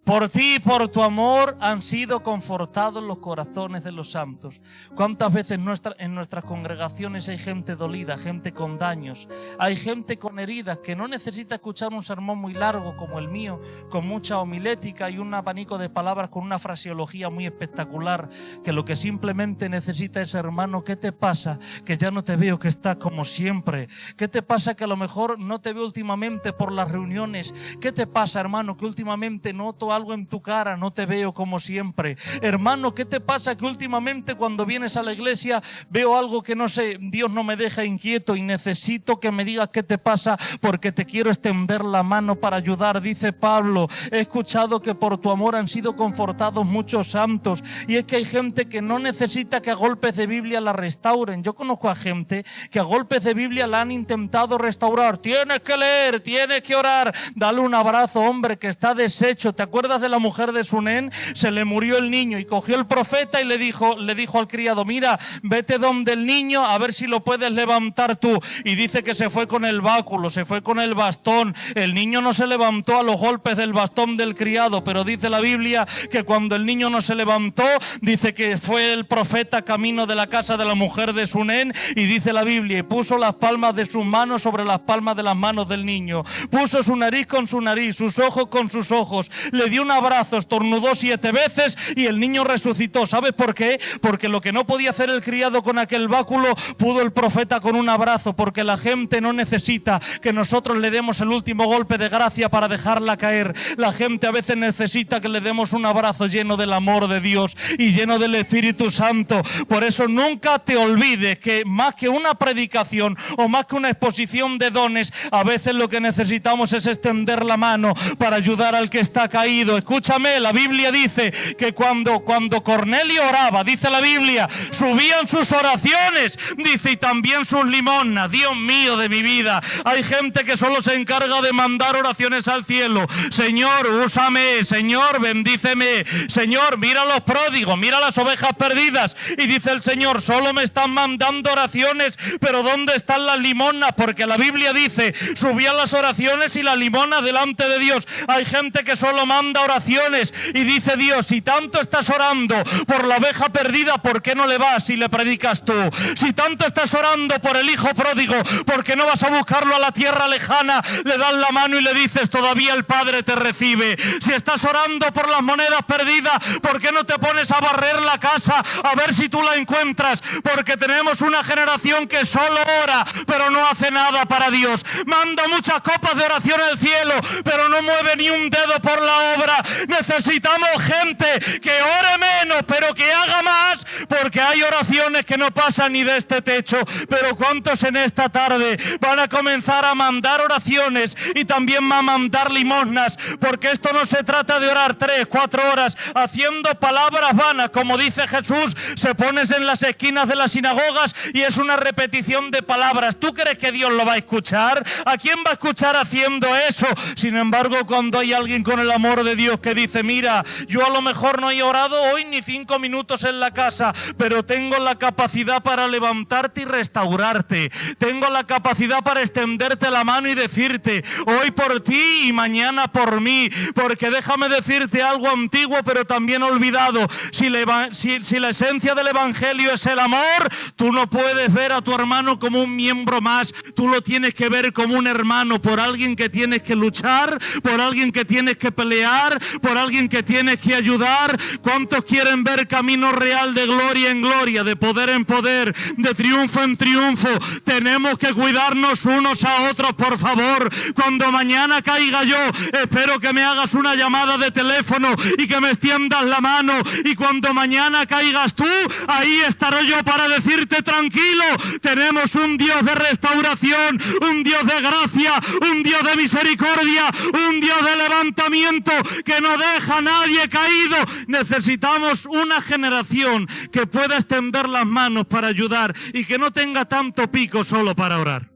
Por ti y por tu amor han sido confortados los corazones de los santos. ¿Cuántas veces en nuestras congregaciones hay gente dolida, gente con daños, hay gente con heridas que no necesita escuchar un sermón muy largo como el mío, con mucha homilética y un abanico de palabras con una fraseología muy espectacular, que lo que simplemente necesita es: hermano, ¿qué te pasa? Que ya no te veo, que estás como siempre. ¿Qué te pasa? Que a lo mejor no te veo últimamente por las reuniones. ¿Qué te pasa, hermano? Que últimamente noto algo en tu cara, no te veo como siempre. Hermano, ¿qué te pasa? Que últimamente cuando vienes a la iglesia veo algo que no sé, Dios no me deja inquieto y necesito que me digas qué te pasa, porque te quiero extender la mano para ayudar. Dice Pablo: he escuchado que por tu amor han sido confortados muchos santos. Y es que hay gente que no necesita que a golpes de Biblia la restauren. Yo conozco a gente que a golpes de Biblia la han intentado restaurar. Tienes que leer, tienes que orar, dale un abrazo, hombre, que está deshecho. ¿Te acuerdas de la mujer de Sunén? Se le murió el niño y cogió el profeta y le dijo al criado: mira, vete donde el niño a ver si lo puedes levantar tú. Y dice que se fue con el báculo, se fue con el bastón. El niño no se levantó a los golpes del bastón del criado, pero dice la Biblia que cuando el niño no se levantó, dice que fue el profeta camino de la casa de la mujer de Sunén, y dice la Biblia, y puso las palmas de sus manos sobre las palmas de las manos del niño, puso su nariz con su nariz, sus ojos con sus ojos, le dio un abrazo, estornudó 7 veces y el niño resucitó. ¿Sabes por qué? Porque lo que no podía hacer el criado con aquel báculo, pudo el profeta con un abrazo, porque la gente no necesita que nosotros le demos el último golpe de gracia para dejarla caer. La gente a veces necesita que le demos un abrazo lleno del amor de Dios y lleno del Espíritu Santo. Por eso nunca te olvides que más que una predicación o más que una exposición de dones, a veces lo que necesitamos es extender la mano para ayudar al que está caído. Escúchame, la Biblia dice que cuando Cornelio oraba, dice la Biblia, subían sus oraciones, dice, y también sus limosnas. Dios mío de mi vida, hay gente que solo se encarga de mandar oraciones al cielo. Señor, úsame, Señor, bendíceme, Señor, mira a los pródigos, mira a las ovejas perdidas. Y dice el Señor, solo me están mandando oraciones, pero ¿dónde están las limosnas? Porque la Biblia dice, subían las oraciones y las limosnas delante de Dios. Hay gente que solo manda manda oraciones y dice Dios, si tanto estás orando por la oveja perdida, ¿por qué no le vas y le predicas tú? Si tanto estás orando por el hijo pródigo, ¿por qué no vas a buscarlo a la tierra lejana, le das la mano y le dices, todavía el Padre te recibe? Si estás orando por las monedas perdidas, ¿por qué no te pones a barrer la casa a ver si tú la encuentras? Porque tenemos una generación que solo ora, pero no hace nada para Dios. Manda muchas copas de oración al cielo, pero no mueve ni un dedo por la obra. Necesitamos gente que ore menos, pero que haga más, porque hay oraciones que no pasan ni de este techo. Pero ¿cuántos en esta tarde van a comenzar a mandar oraciones y también a mandar limosnas? Porque esto no se trata de orar 3, 4 horas haciendo palabras vanas, como dice Jesús, se pones en las esquinas de las sinagogas y es una repetición de palabras. ¿Tú crees que Dios lo va a escuchar? ¿A quién va a escuchar haciendo eso? Sin embargo, cuando hay alguien con el amor de Dios que dice, mira, yo a lo mejor no he orado hoy ni 5 minutos en la casa, pero tengo la capacidad para levantarte y restaurarte. Tengo la capacidad para extenderte la mano y decirte, hoy por ti y mañana por mí. Porque déjame decirte algo antiguo, pero también olvidado. Si la esencia del Evangelio es el amor, tú no puedes ver a tu hermano como un miembro más. Tú lo tienes que ver como un hermano, por alguien que tienes que luchar, por alguien que tienes que pelear, por alguien que tienes que ayudar. ¿Cuántos quieren ver camino real de gloria en gloria, de poder en poder, de triunfo en triunfo? Tenemos que cuidarnos unos a otros, por favor. Cuando mañana caiga yo, espero que me hagas una llamada de teléfono y que me extiendas la mano. Y cuando mañana caigas tú, ahí estaré yo para decirte, tranquilo, tenemos un Dios de restauración, un Dios de gracia, un Dios de misericordia, un Dios de levantamiento que no deja a nadie caído. Necesitamos una generación que pueda extender las manos para ayudar y que no tenga tanto pico solo para orar.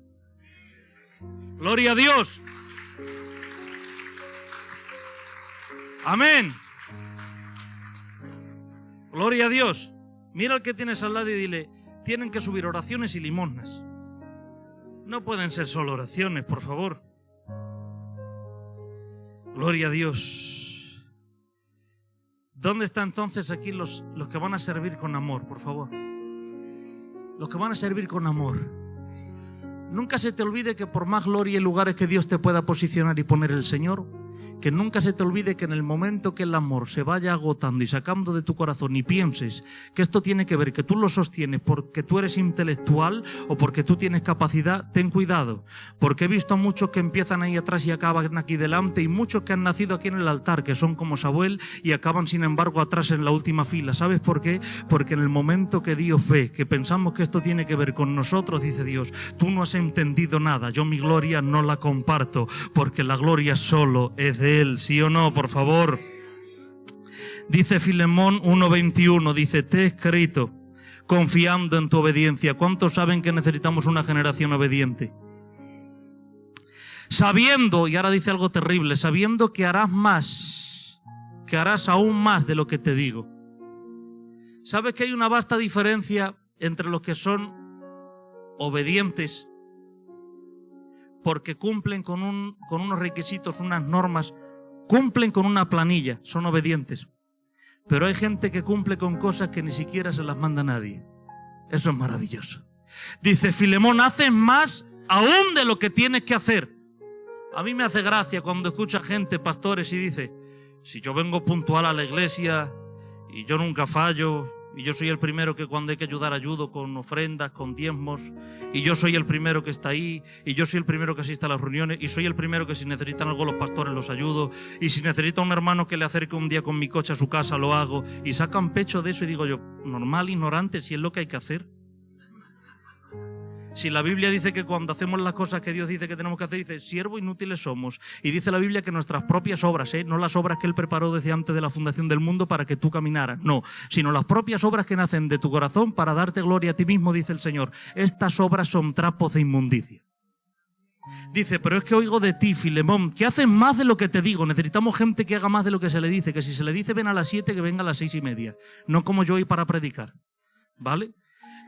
Gloria a Dios. Amén. Gloria a Dios. Mira al que tienes al lado y dile, tienen que subir oraciones y limosnas. No pueden ser solo oraciones, por favor. Gloria a Dios. ¿Dónde están entonces aquí los que van a servir con amor, por favor? Los que van a servir con amor. Nunca se te olvide que por más gloria y lugares que Dios te pueda posicionar y poner el Señor, que nunca se te olvide que en el momento que el amor se vaya agotando y sacando de tu corazón y pienses que esto tiene que ver, que tú lo sostienes porque tú eres intelectual o porque tú tienes capacidad, ten cuidado, porque he visto a muchos que empiezan ahí atrás y acaban aquí delante, y muchos que han nacido aquí en el altar, que son como Samuel y acaban sin embargo atrás en la última fila. ¿Sabes por qué? Porque en el momento que Dios ve que pensamos que esto tiene que ver con nosotros, dice Dios, tú no has entendido nada, yo mi gloria no la comparto, porque la gloria solo es de Él. ¿Sí o no? Por favor. Dice Filemón 1:21, dice, te he escrito confiando en tu obediencia. ¿Cuántos saben que necesitamos una generación obediente? Sabiendo, y ahora dice algo terrible, sabiendo que harás más, que harás aún más de lo que te digo. ¿Sabes que hay una vasta diferencia entre los que son obedientes porque cumplen con unos requisitos, unas normas, cumplen con una planilla, son obedientes? Pero hay gente que cumple con cosas que ni siquiera se las manda nadie. Eso es maravilloso. Dice Filemón, haces más aún de lo que tienes que hacer. A mí me hace gracia cuando escucha gente, pastores, y dice, si yo vengo puntual a la iglesia y yo nunca fallo, y yo soy el primero que cuando hay que ayudar ayudo con ofrendas, con diezmos, y yo soy el primero que está ahí, y yo soy el primero que asiste a las reuniones, y soy el primero que si necesitan algo los pastores los ayudo, y si necesita un hermano que le acerque un día con mi coche a su casa lo hago, y sacan pecho de eso y digo yo, normal, ignorante, si es lo que hay que hacer. Si la Biblia dice que cuando hacemos las cosas que Dios dice que tenemos que hacer, dice, siervos inútiles somos. Y dice la Biblia que nuestras propias obras, no las obras que Él preparó desde antes de la fundación del mundo para que tú caminaras, no, sino las propias obras que nacen de tu corazón para darte gloria a ti mismo, dice el Señor. Estas obras son trapos de inmundicia. Dice, pero es que oigo de ti, Filemón, que haces más de lo que te digo. Necesitamos gente que haga más de lo que se le dice, que si se le dice ven a las 7, que venga a las 6:30. No como yo hoy para predicar, ¿vale?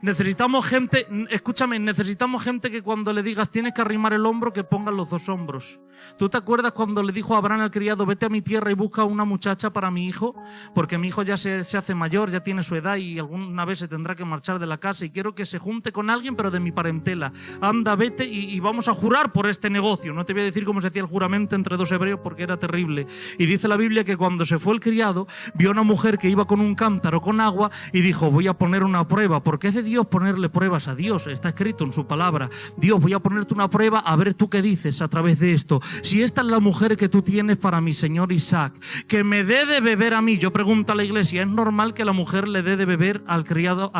Necesitamos gente, escúchame, necesitamos gente que cuando le digas tienes que arrimar el hombro, que pongan los dos hombros. ¿Tú te acuerdas cuando le dijo a Abraham al criado, vete a mi tierra y busca una muchacha para mi hijo? Porque mi hijo ya se hace mayor, ya tiene su edad y alguna vez se tendrá que marchar de la casa y quiero que se junte con alguien, pero de mi parentela. Anda, vete y vamos a jurar por este negocio. No te voy a decir cómo se hacía el juramento entre dos hebreos porque era terrible. Y dice la Biblia que cuando se fue el criado, vio a una mujer que iba con un cántaro con agua y dijo, voy a poner una prueba, porque es de Dios ponerle pruebas a Dios, está escrito en su palabra. Dios, voy a ponerte una prueba a ver tú qué dices a través de esto. Si esta es la mujer que tú tienes para mi señor Isaac, que me dé de beber a mí. Yo pregunto a la iglesia, ¿es normal que la mujer le dé de beber al criado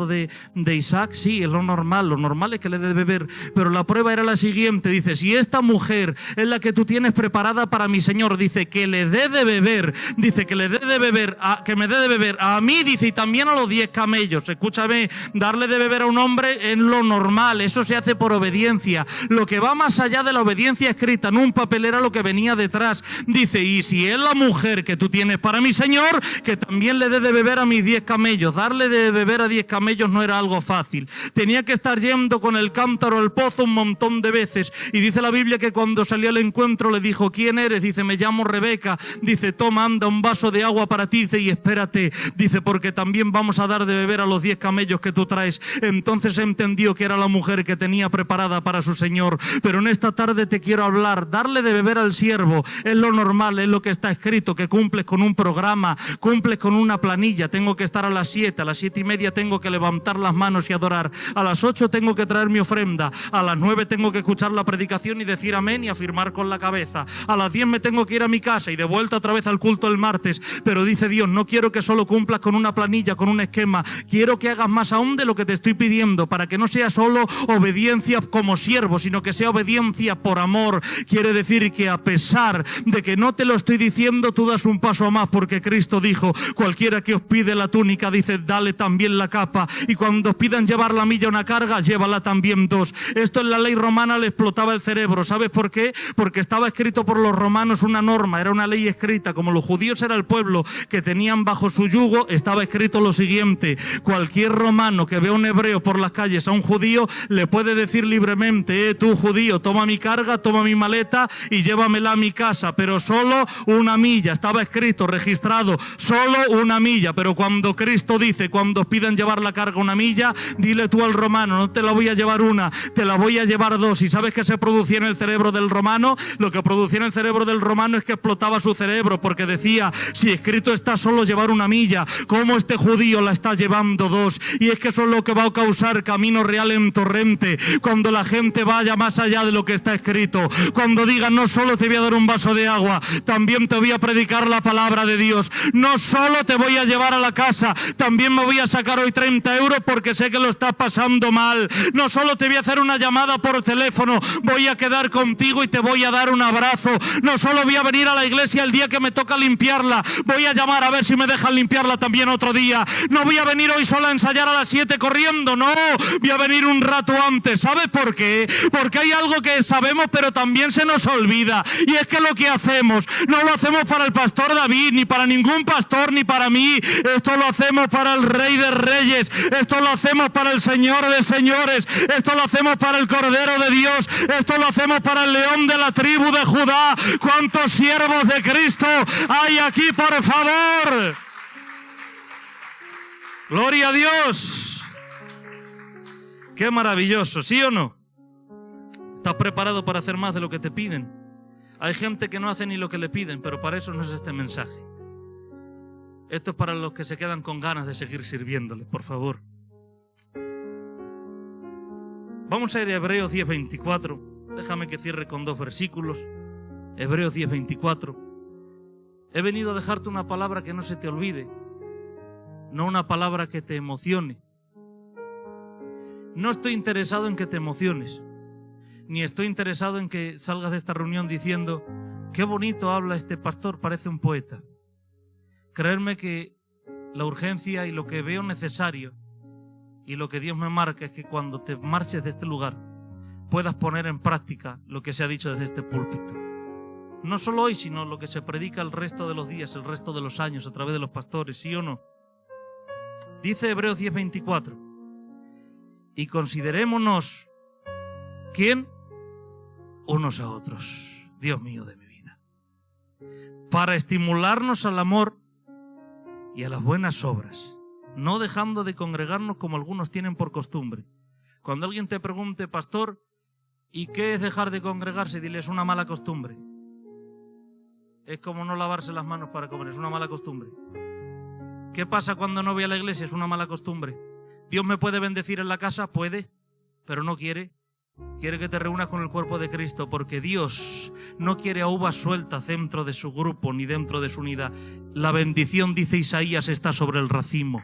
de Isaac? Sí, es lo normal es que le dé de beber, pero la prueba era la siguiente, dice, si esta mujer es la que tú tienes preparada para mi señor, dice, que le dé de beber, dice, que le dé de beber, que me dé de beber a mí, dice, y también a los 10 camellos. Escúchame, darle de beber a un hombre es lo normal, eso se hace por obediencia. Lo que va más allá de la obediencia escrita en un papel era lo que venía detrás. Dice, y si es la mujer que tú tienes para mi señor, que también le dé de beber a mis 10 camellos. Darle de beber a 10 camellos no era algo fácil. Tenía que estar yendo con el cántaro al pozo un montón de veces. Y dice la Biblia que cuando salió al encuentro le dijo, ¿quién eres? Dice, me llamo Rebeca. Dice, toma, anda, un vaso de agua para ti. Dice, y espérate. Dice, porque también vamos a dar de beber a los 10 camellos que tú traes. Entonces entendió que era la mujer que tenía preparada para su señor. Pero en esta tarde te quiero hablar, darle de beber al siervo es lo normal, es lo que está escrito, que cumples con un programa, cumples con una planilla. Tengo que estar a las 7, a las 7:30 tengo que levantar las manos y adorar, a las 8 tengo que traer mi ofrenda, a las 9 tengo que escuchar la predicación y decir amén y afirmar con la cabeza, a las 10 me tengo que ir a mi casa y de vuelta otra vez al culto el martes. Pero dice Dios, no quiero que solo cumplas con una planilla, con un esquema, quiero que hagas más aún de lo que te estoy pidiendo, para que no sea solo obediencia como siervo, sino que sea obediencia por amor. Quiere decir que a pesar de que no te lo estoy diciendo, tú das un paso más, porque Cristo dijo, cualquiera que os pide la túnica, dice, dale también la capa, y cuando os pidan llevar la milla una carga, llévala también 2. Esto en la ley romana le explotaba el cerebro. ¿Sabes por qué? Porque estaba escrito por los romanos una norma, era una ley escrita. Como los judíos era el pueblo que tenían bajo su yugo, estaba escrito lo siguiente: cualquier romano que vea a un hebreo por las calles a un judío, le puede decir libremente, tú judío, toma mi carga, toma mi maleta y llévamela a mi casa, pero solo una milla. Estaba escrito, registrado, solo una milla. Pero cuando Cristo dice, cuando os pidan llevar la carga una milla, dile tú al romano, no te la voy a llevar una, te la voy a llevar 2. ¿Y sabes qué se producía en el cerebro del romano? Lo que producía en el cerebro del romano es que explotaba su cerebro, porque decía, si escrito está solo llevar una milla, ¿cómo este judío la está llevando 2? Y es que eso es lo que va a causar camino real en torrente, cuando la gente vaya más allá de lo que está escrito, cuando digan, no solo te voy a dar un vaso de agua, también te voy a predicar la palabra de Dios, no solo te voy a llevar a la casa, también me voy a sacar hoy 30 euros porque sé que lo estás pasando mal, no solo te voy a hacer una llamada por teléfono, voy a quedar contigo y te voy a dar un abrazo, no solo voy a venir a la iglesia el día que me toca limpiarla, voy a llamar a ver si me dejan limpiarla también otro día, no voy a venir hoy solo a ensayar a las 7 corriendo, no, voy a venir un rato antes. ¿Sabes por qué? Porque hay algo que sabemos pero también se nos olvida, y es que lo que hacemos no lo hacemos para el pastor David, ni para ningún pastor, ni para mí, esto lo hacemos para el Rey de Reyes, esto lo hacemos para el Señor de Señores, esto lo hacemos para el Cordero de Dios, esto lo hacemos para el León de la tribu de Judá. ¿Cuántos siervos de Cristo hay aquí, por favor? Gloria a Dios. Qué maravilloso, ¿sí o no? ¿Estás preparado para hacer más de lo que te piden? Hay gente que no hace ni lo que le piden, pero para eso no es este mensaje. Esto es para los que se quedan con ganas de seguir sirviéndole, por favor. Vamos a ir a Hebreos 10:24. Déjame que cierre con 2 versículos. Hebreos 10:24. He venido a dejarte una palabra que no se te olvide, no una palabra que te emocione. No estoy interesado en que te emociones, ni estoy interesado en que salgas de esta reunión diciendo, qué bonito habla este pastor, parece un poeta. Creerme que la urgencia y lo que veo necesario y lo que Dios me marca es que cuando te marches de este lugar puedas poner en práctica lo que se ha dicho desde este púlpito. No solo hoy, sino lo que se predica el resto de los días, el resto de los años, a través de los pastores, ¿sí o no? Dice Hebreos 10:24, y considerémonos, ¿quién? Unos a otros. Dios mío de mi vida. Para estimularnos al amor y a las buenas obras, no dejando de congregarnos como algunos tienen por costumbre. Cuando alguien te pregunte, pastor, ¿y qué es dejar de congregarse? Dile, es una mala costumbre. Es como no lavarse las manos para comer, es una mala costumbre. ¿Qué pasa cuando no voy a la iglesia? Es una mala costumbre. ¿Dios me puede bendecir en la casa? Puede, pero no quiere. Quiere que te reúnas con el cuerpo de Cristo, porque Dios no quiere a uvas sueltas dentro de su grupo ni dentro de su unidad. La bendición, dice Isaías, está sobre el racimo.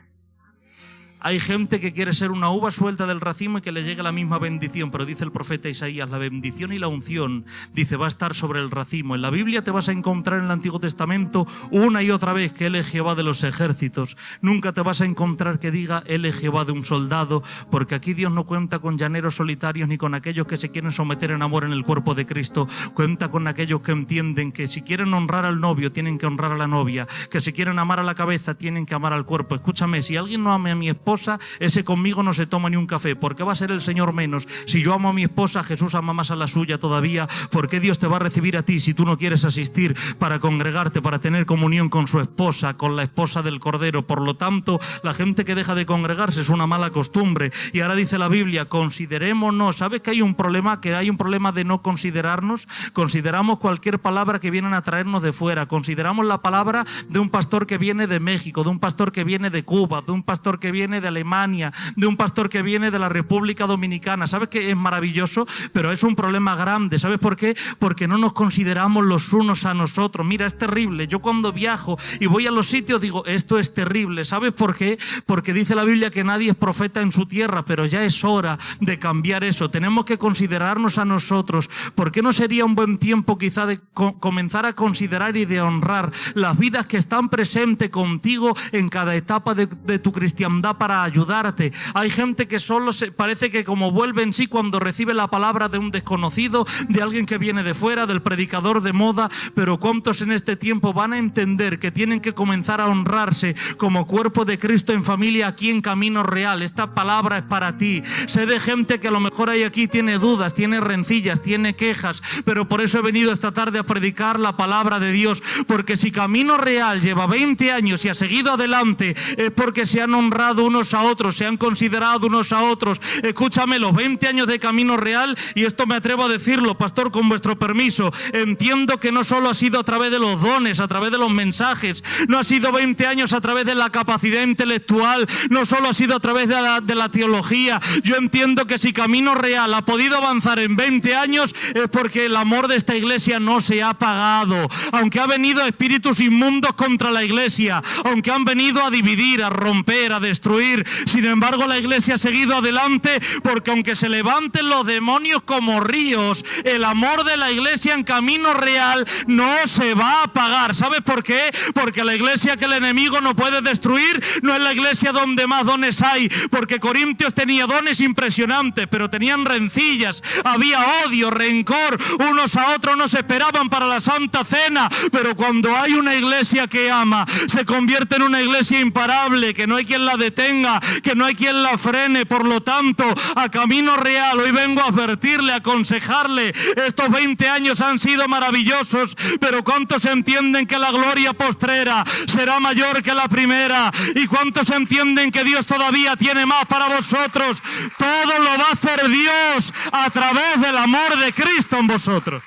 Hay gente que quiere ser una uva suelta del racimo y que le llegue la misma bendición, pero dice el profeta Isaías, la bendición y la unción, dice, va a estar sobre el racimo. En la Biblia te vas a encontrar en el Antiguo Testamento una y otra vez que Él es Jehová de los ejércitos. Nunca te vas a encontrar que diga Él es Jehová de un soldado, porque aquí Dios no cuenta con llaneros solitarios ni con aquellos que se quieren someter en amor en el cuerpo de Cristo. Cuenta con aquellos que entienden que si quieren honrar al novio, tienen que honrar a la novia, que si quieren amar a la cabeza, tienen que amar al cuerpo. Escúchame, si alguien no ame a mi esposa, ese conmigo no se toma ni un café, porque va a ser el Señor menos. Si yo amo a mi esposa, Jesús ama más a la suya todavía. ¿Por qué Dios te va a recibir a ti si tú no quieres asistir para congregarte, para tener comunión con su esposa, con la esposa del Cordero? Por lo tanto, la gente que deja de congregarse es una mala costumbre. Y ahora dice la Biblia, considerémonos. ¿Sabes que hay un problema? Que hay un problema de no considerarnos. Consideramos cualquier palabra que vienen a traernos de fuera. Consideramos la palabra de un pastor que viene de México, de un pastor que viene de Cuba, de un pastor que viene de Alemania, de un pastor que viene de la República Dominicana. ¿Sabes que es maravilloso? Pero es un problema grande. ¿Sabes por qué? Porque no nos consideramos los unos a nosotros. Mira, es terrible. Yo cuando viajo y voy a los sitios digo, esto es terrible. ¿Sabes por qué? Porque dice la Biblia que nadie es profeta en su tierra, pero ya es hora de cambiar eso. Tenemos que considerarnos a nosotros. ¿Por qué no sería un buen tiempo quizá de comenzar a considerar y de honrar las vidas que están presentes contigo en cada etapa de tu cristiandad para ayudarte? Hay gente que solo parece que como vuelve en sí cuando recibe la palabra de un desconocido, de alguien que viene de fuera, del predicador de moda. Pero ¿cuántos en este tiempo van a entender que tienen que comenzar a honrarse como cuerpo de Cristo en familia aquí en Camino Real? Esta palabra es para ti. Sé de gente que a lo mejor hay aquí tiene dudas, tiene rencillas, tiene quejas, pero por eso he venido esta tarde a predicar la palabra de Dios, porque si Camino Real lleva 20 años y ha seguido adelante es porque se han honrado unos a otros, se han considerado unos a otros. Escúchame, los 20 años de Camino Real, y esto me atrevo a decirlo, pastor, con vuestro permiso, entiendo que no solo ha sido a través de los dones, a través de los mensajes, no ha sido 20 años a través de la capacidad intelectual, no solo ha sido a través de la teología. Yo entiendo que si Camino Real ha podido avanzar en 20 años es porque el amor de esta iglesia no se ha apagado. Aunque ha venido espíritus inmundos contra la iglesia, aunque han venido a dividir, a romper, a destruir, sin embargo la iglesia ha seguido adelante, porque aunque se levanten los demonios como ríos, el amor de la iglesia en Camino Real no se va a apagar. ¿Sabes por qué? Porque la iglesia que el enemigo no puede destruir no es la iglesia donde más dones hay, porque Corintios tenía dones impresionantes, pero tenían rencillas, había odio, rencor, unos a otros no se esperaban para la Santa Cena. Pero cuando hay una iglesia que ama, se convierte en una iglesia imparable, que no hay quien la detenga, que no hay quien la frene. Por lo tanto, a Camino Real hoy vengo a advertirle, a aconsejarle. Estos 20 años han sido maravillosos, pero ¿cuántos entienden que la gloria postrera será mayor que la primera? ¿Y cuántos entienden que Dios todavía tiene más para vosotros? Todo lo va a hacer Dios a través del amor de Cristo en vosotros.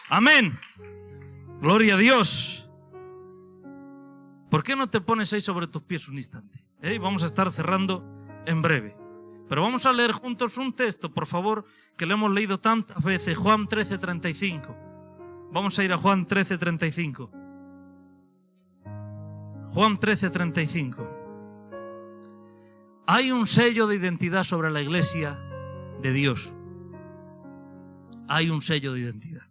Amén. Gloria a Dios. ¿Por qué no te pones ahí sobre tus pies un instante? Vamos a estar cerrando en breve. Pero vamos a leer juntos un texto, por favor, que lo hemos leído tantas veces. Juan 13:35. Vamos a ir a Juan 13:35. Juan 13:35. Hay un sello de identidad sobre la iglesia de Dios. Hay un sello de identidad.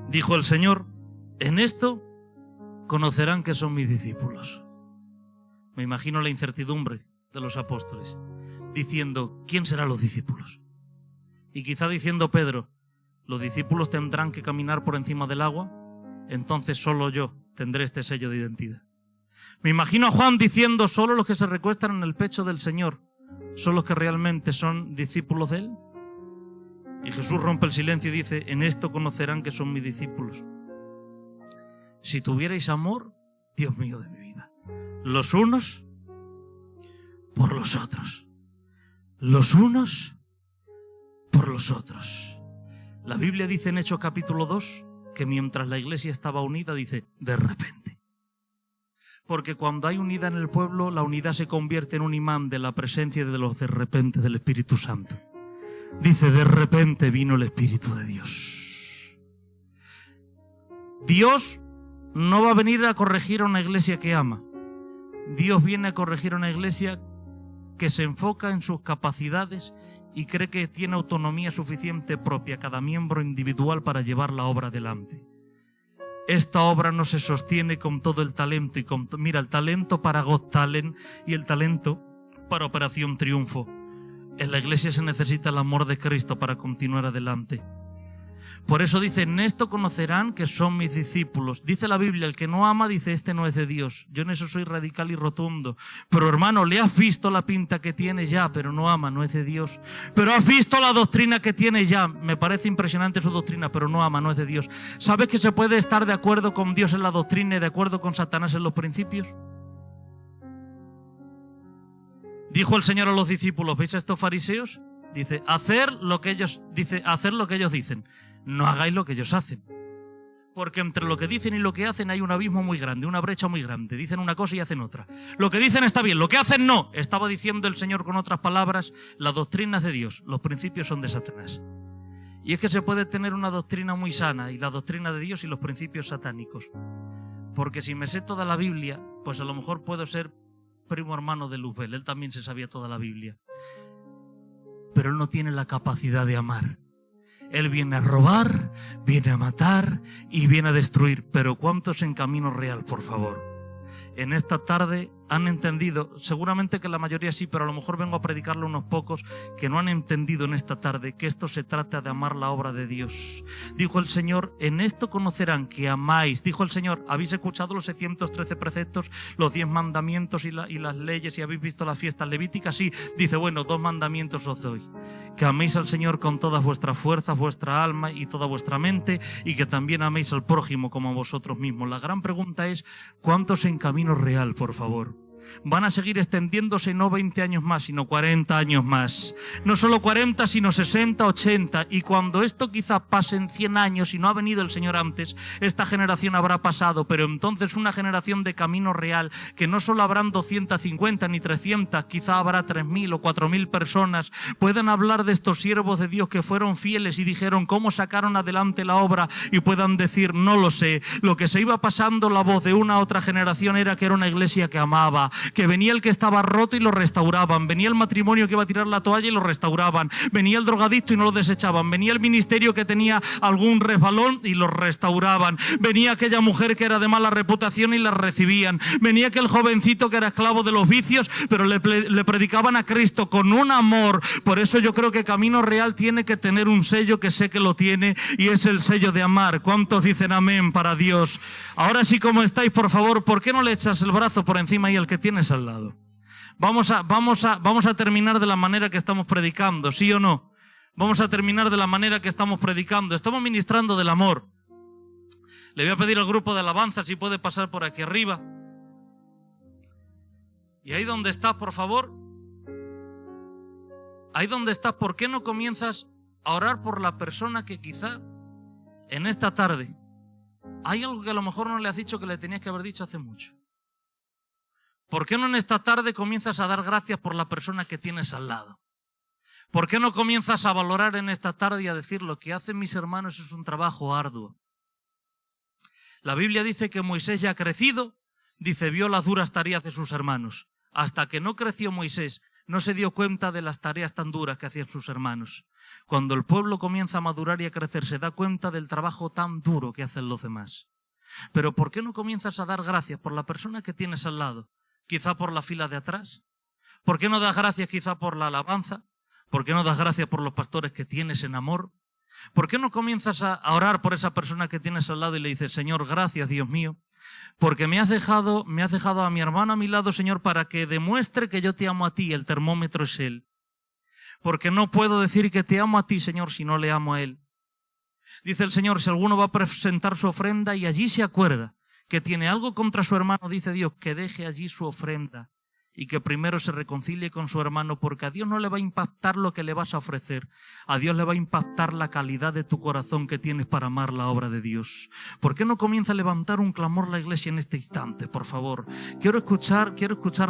Dijo el Señor, en esto conocerán que son mis discípulos. Me imagino la incertidumbre de los apóstoles, diciendo, ¿quién serán los discípulos? Y quizá diciendo Pedro, los discípulos tendrán que caminar por encima del agua, entonces solo yo tendré este sello de identidad. Me imagino a Juan diciendo, solo los que se recuestan en el pecho del Señor son los que realmente son discípulos de Él. Y Jesús rompe el silencio y dice, en esto conocerán que son mis discípulos. Si tuvierais amor, Dios mío de mi vida, los unos por los otros. Los unos por los otros. La Biblia dice en Hechos capítulo 2 que mientras la iglesia estaba unida, dice, de repente. Porque cuando hay unidad en el pueblo, la unidad se convierte en un imán de la presencia de los de repente del Espíritu Santo. Dice, de repente vino el Espíritu de Dios. Dios no va a venir a corregir a una iglesia que ama. Dios viene a corregir a una iglesia que se enfoca en sus capacidades y cree que tiene autonomía suficiente propia cada miembro individual para llevar la obra adelante. Esta obra no se sostiene con todo el talento mira, el talento para Got Talent y el talento para Operación Triunfo. En la iglesia se necesita el amor de Cristo para continuar adelante. Por eso dice, en esto conocerán que son mis discípulos. Dice la Biblia, el que no ama, dice, este no es de Dios. Yo en eso soy radical y rotundo. Pero hermano, le has visto la pinta que tiene ya, pero no ama, no es de Dios. Pero has visto la doctrina que tiene ya. Me parece impresionante su doctrina, pero no ama, no es de Dios. ¿Sabes que se puede estar de acuerdo con Dios en la doctrina y de acuerdo con Satanás en los principios? Dijo el Señor a los discípulos, ¿veis a estos fariseos? Dice, hacer lo que ellos dicen. No hagáis lo que ellos hacen. Porque entre lo que dicen y lo que hacen hay un abismo muy grande, una brecha muy grande. Dicen una cosa y hacen otra. Lo que dicen está bien, lo que hacen no. Estaba diciendo el Señor con otras palabras, la doctrina es de Dios, los principios son de Satanás. Y es que se puede tener una doctrina muy sana y la doctrina de Dios y los principios satánicos. Porque si me sé toda la Biblia, pues a lo mejor puedo ser primo hermano de Luzbel. Él también se sabía toda la Biblia. Pero él no tiene la capacidad de amar. Él viene a robar, viene a matar y viene a destruir. Pero ¿cuántos en camino real, por favor? En esta tarde han entendido, seguramente que la mayoría sí, pero a lo mejor vengo a predicarle a unos pocos que no han entendido en esta tarde que esto se trata de amar la obra de Dios. Dijo el Señor, en esto conocerán que amáis. Dijo el Señor, ¿habéis escuchado los 613 preceptos, los 10 mandamientos y las leyes y habéis visto las fiestas levíticas? Sí, dice, bueno, 2 mandamientos os doy. Que améis al Señor con todas vuestras fuerzas, vuestra alma y toda vuestra mente, y que también améis al prójimo como a vosotros mismos. La gran pregunta es, ¿cuántos en camino real, por favor? Van a seguir extendiéndose no 20 años más, sino 40 años más. No solo 40, sino 60, 80. Y cuando esto quizá pase en 100 años, y no ha venido el Señor antes, esta generación habrá pasado, pero entonces una generación de camino real, que no solo habrán 250 ni 300, quizá habrá 3.000 o 4.000 personas, puedan hablar de estos siervos de Dios que fueron fieles y dijeron cómo sacaron adelante la obra, y puedan decir, no lo sé. Lo que se iba pasando la voz de una a otra generación era que era una iglesia que amaba, que venía el que estaba roto y lo restauraban, venía el matrimonio que iba a tirar la toalla y lo restauraban, venía el drogadicto y no lo desechaban, venía el ministerio que tenía algún resbalón y lo restauraban, venía aquella mujer que era de mala reputación y la recibían, venía aquel jovencito que era esclavo de los vicios, pero le predicaban a Cristo con un amor. Por eso yo creo que Camino Real tiene que tener un sello, que sé que lo tiene, y es el sello de amar. ¿Cuántos dicen amén para Dios? Ahora sí, como estáis, por favor, ¿por qué no le echas el brazo por encima y al que tienes al lado? Vamos a terminar de la manera que estamos predicando, ¿sí o no? Vamos a terminar de la manera que estamos predicando. Estamos ministrando del amor. Le voy a pedir al grupo de alabanza si puede pasar por aquí arriba. Y ahí donde estás, por favor. Ahí donde estás, ¿por qué no comienzas a orar por la persona que quizá en esta tarde hay algo que a lo mejor no le has dicho que le tenías que haber dicho hace mucho? ¿Por qué no en esta tarde comienzas a dar gracias por la persona que tienes al lado? ¿Por qué no comienzas a valorar en esta tarde y a decir lo que hacen mis hermanos es un trabajo arduo? La Biblia dice que Moisés ya ha crecido, dice, vio las duras tareas de sus hermanos. Hasta que no creció Moisés, no se dio cuenta de las tareas tan duras que hacían sus hermanos. Cuando el pueblo comienza a madurar y a crecer, se da cuenta del trabajo tan duro que hacen los demás. Pero ¿por qué no comienzas a dar gracias por la persona que tienes al lado? Quizá por la fila de atrás. ¿Por qué no das gracias quizá por la alabanza? ¿Por qué no das gracias por los pastores que tienes en amor? ¿Por qué no comienzas a orar por esa persona que tienes al lado y le dices, Señor, gracias, Dios mío, porque me has dejado a mi hermano a mi lado, Señor, para que demuestre que yo te amo a ti. El termómetro es él. Porque no puedo decir que te amo a ti, Señor, si no le amo a él. Dice el Señor, si alguno va a presentar su ofrenda y allí se acuerda que tiene algo contra su hermano, dice Dios, que deje allí su ofrenda y que primero se reconcilie con su hermano, porque a Dios no le va a impactar lo que le vas a ofrecer. A Dios le va a impactar la calidad de tu corazón que tienes para amar la obra de Dios. ¿Por qué no comienza a levantar un clamor la iglesia en este instante, por favor? Quiero escuchar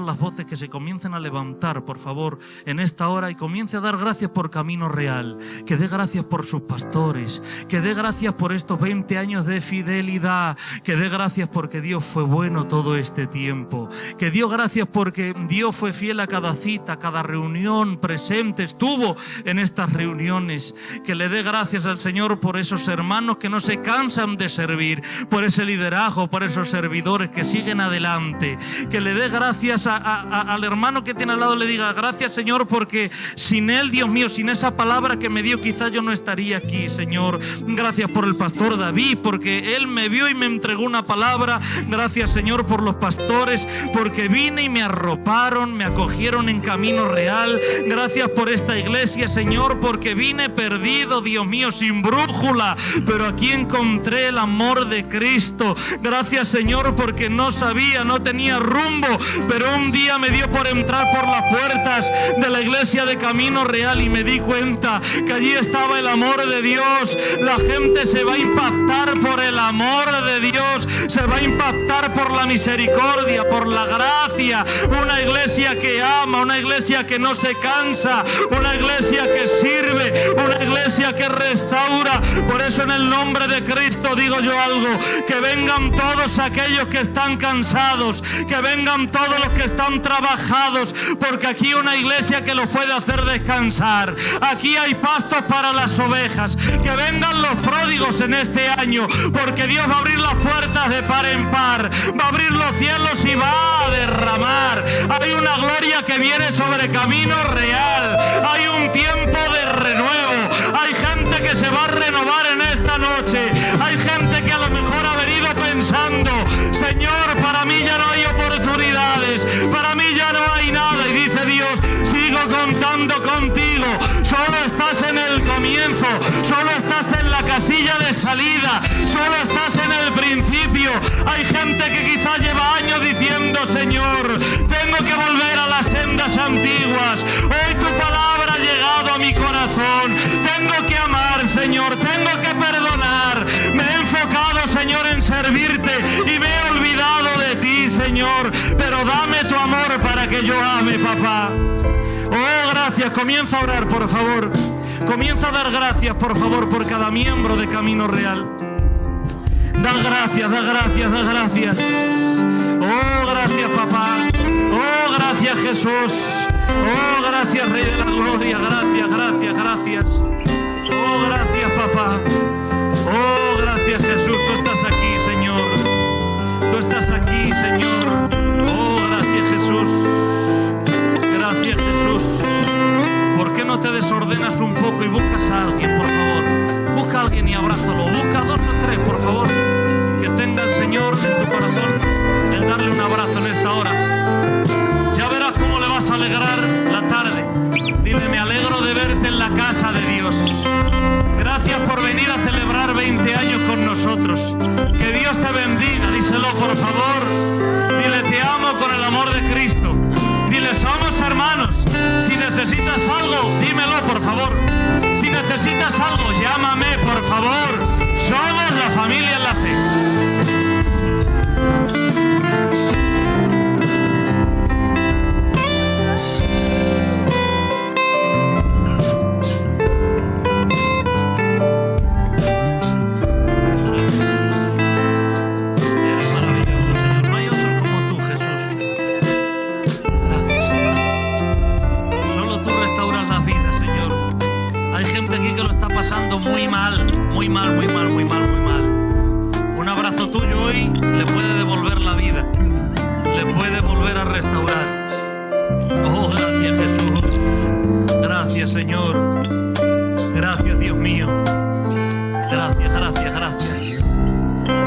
las voces que se comiencen a levantar, por favor, en esta hora, y comience a dar gracias por Camino Real, que dé gracias por sus pastores, que dé gracias por estos 20 años de fidelidad, que dé gracias porque Dios fue bueno todo este tiempo, que dio gracias porque Dios fue fiel a cada cita, a cada reunión, presente, estuvo en estas reuniones. Que le dé gracias al Señor por esos hermanos que no se cansan de servir, por ese liderazgo, por esos servidores que siguen adelante. Que le dé gracias al hermano que tiene al lado, le diga gracias, Señor, porque sin él, Dios mío, sin esa palabra que me dio, quizá yo no estaría aquí, Señor. Gracias por el pastor David, porque él me vio y me entregó una palabra. Gracias, Señor, por los pastores, porque vine y me arroparon, me acogieron en Camino Real. Gracias por esta iglesia, Señor, porque vine perdido, Dios mío, sin brújula, pero aquí encontré el amor de Cristo. Gracias, Señor, porque no sabía, no tenía rumbo, pero un día me dio por entrar por las puertas de la iglesia de Camino Real y me di cuenta que allí estaba el amor de Dios. La gente se va a impactar por el amor de Dios, se va a impactar por la misericordia, por la gracia. Una iglesia que ama, una iglesia que no se cansa, una iglesia que sirve, una iglesia que restaura. Por eso en el nombre de Cristo digo yo algo: que vengan todos aquellos que están cansados, que vengan todos los que están trabajados, porque aquí hay una iglesia que los puede hacer descansar. Aquí hay pastos para las ovejas. Que vengan los pródigos en este año, porque Dios va a abrir las puertas de par en par, va a abrir los cielos y va a derramar. Hay una gloria que viene sobre Camino Real. Hay un tiempo de renuevo. Hay gente que se va a renovar en esta noche. Hay gente que a lo mejor ha venido pensando: Señor, para mí ya no hay oportunidades, para mí ya no hay nada. Y dice Dios: sigo contando contigo. Solo estás en el comienzo, solo estás en la casilla de salida, solo estás en el principio. Hay gente que quizá lleva años diciendo: Señor, tengo que volver a las sendas antiguas. Hoy tu palabra ha llegado a mi corazón. Tengo que amar, Señor, tengo que perdonar. Me he enfocado, Señor, en servirte y me he olvidado de ti, Señor. Pero dame tu amor para que yo ame, papá. Oh, gracias. Comienza a orar, por favor. Comienza a dar gracias, por favor, por cada miembro de Camino Real. Da gracias, da gracias, da gracias. Oh, gracias, papá. Oh, gracias, Jesús. Oh, gracias, Rey de la Gloria. Gracias, gracias, gracias. Oh, gracias, papá. Oh, gracias, Jesús. Tú estás aquí, Señor. Tú estás aquí, Señor. Oh, gracias, Jesús. Gracias, Jesús. ¿Por qué no te desordenas un poco y buscas a alguien, por favor? Busca a alguien y abrázalo. Busca 2 o 3, por favor. Que tenga el Señor en tu corazón el darle un abrazo en esta hora. Ya verás cómo le vas a alegrar la tarde. Dile: me alegro de verte en la casa de Dios. Gracias por venir a celebrar 20 años con nosotros. Que Dios te bendiga. Díselo, por favor. Dile: te amo con el amor de Cristo. Dile: somos hermanos. Si necesitas algo, dímelo, por favor. Si necesitas algo, llámame, por favor. Somos la familia en la fe. Aquí que lo está pasando muy mal, muy mal, muy mal, muy mal, muy mal. Un abrazo tuyo hoy le puede devolver la vida, le puede volver a restaurar. Oh, gracias, Jesús. Gracias, Señor. Gracias, Dios mío. Gracias, gracias, gracias.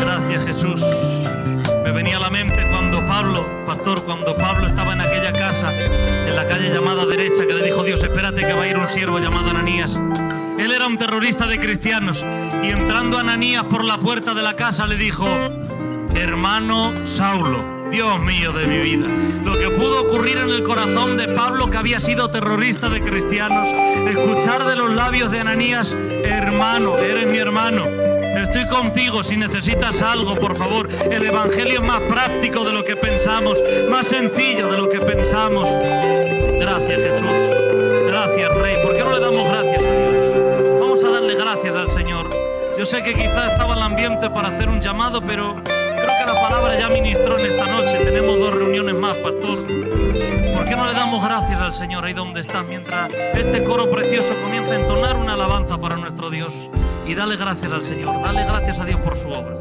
Gracias, Jesús. Me pastor, cuando Pablo estaba en aquella casa, en la calle llamada Derecha, que le dijo Dios, espérate que va a ir un siervo llamado Ananías. Él era un terrorista de cristianos y entrando Ananías por la puerta de la casa le dijo, hermano Saulo, Dios mío de mi vida, lo que pudo ocurrir en el corazón de Pablo, que había sido terrorista de cristianos, escuchar de los labios de Ananías, hermano, eres mi hermano, estoy contigo si necesitas algo, por favor. El evangelio es más práctico de lo que pensamos, más sencillo de lo que pensamos. Gracias, Jesús. Gracias, Rey. ¿Por qué no le damos gracias a Dios? Vamos a darle gracias al Señor. Yo sé que quizás estaba el ambiente para hacer un llamado, pero creo que la palabra ya ministró en esta noche. Tenemos 2 reuniones más, pastor. ¿Por qué no le damos gracias al Señor ahí donde está, mientras este coro precioso comienza a entonar una alabanza para nuestro Dios? Y dale gracias al Señor, dale gracias a Dios por su obra.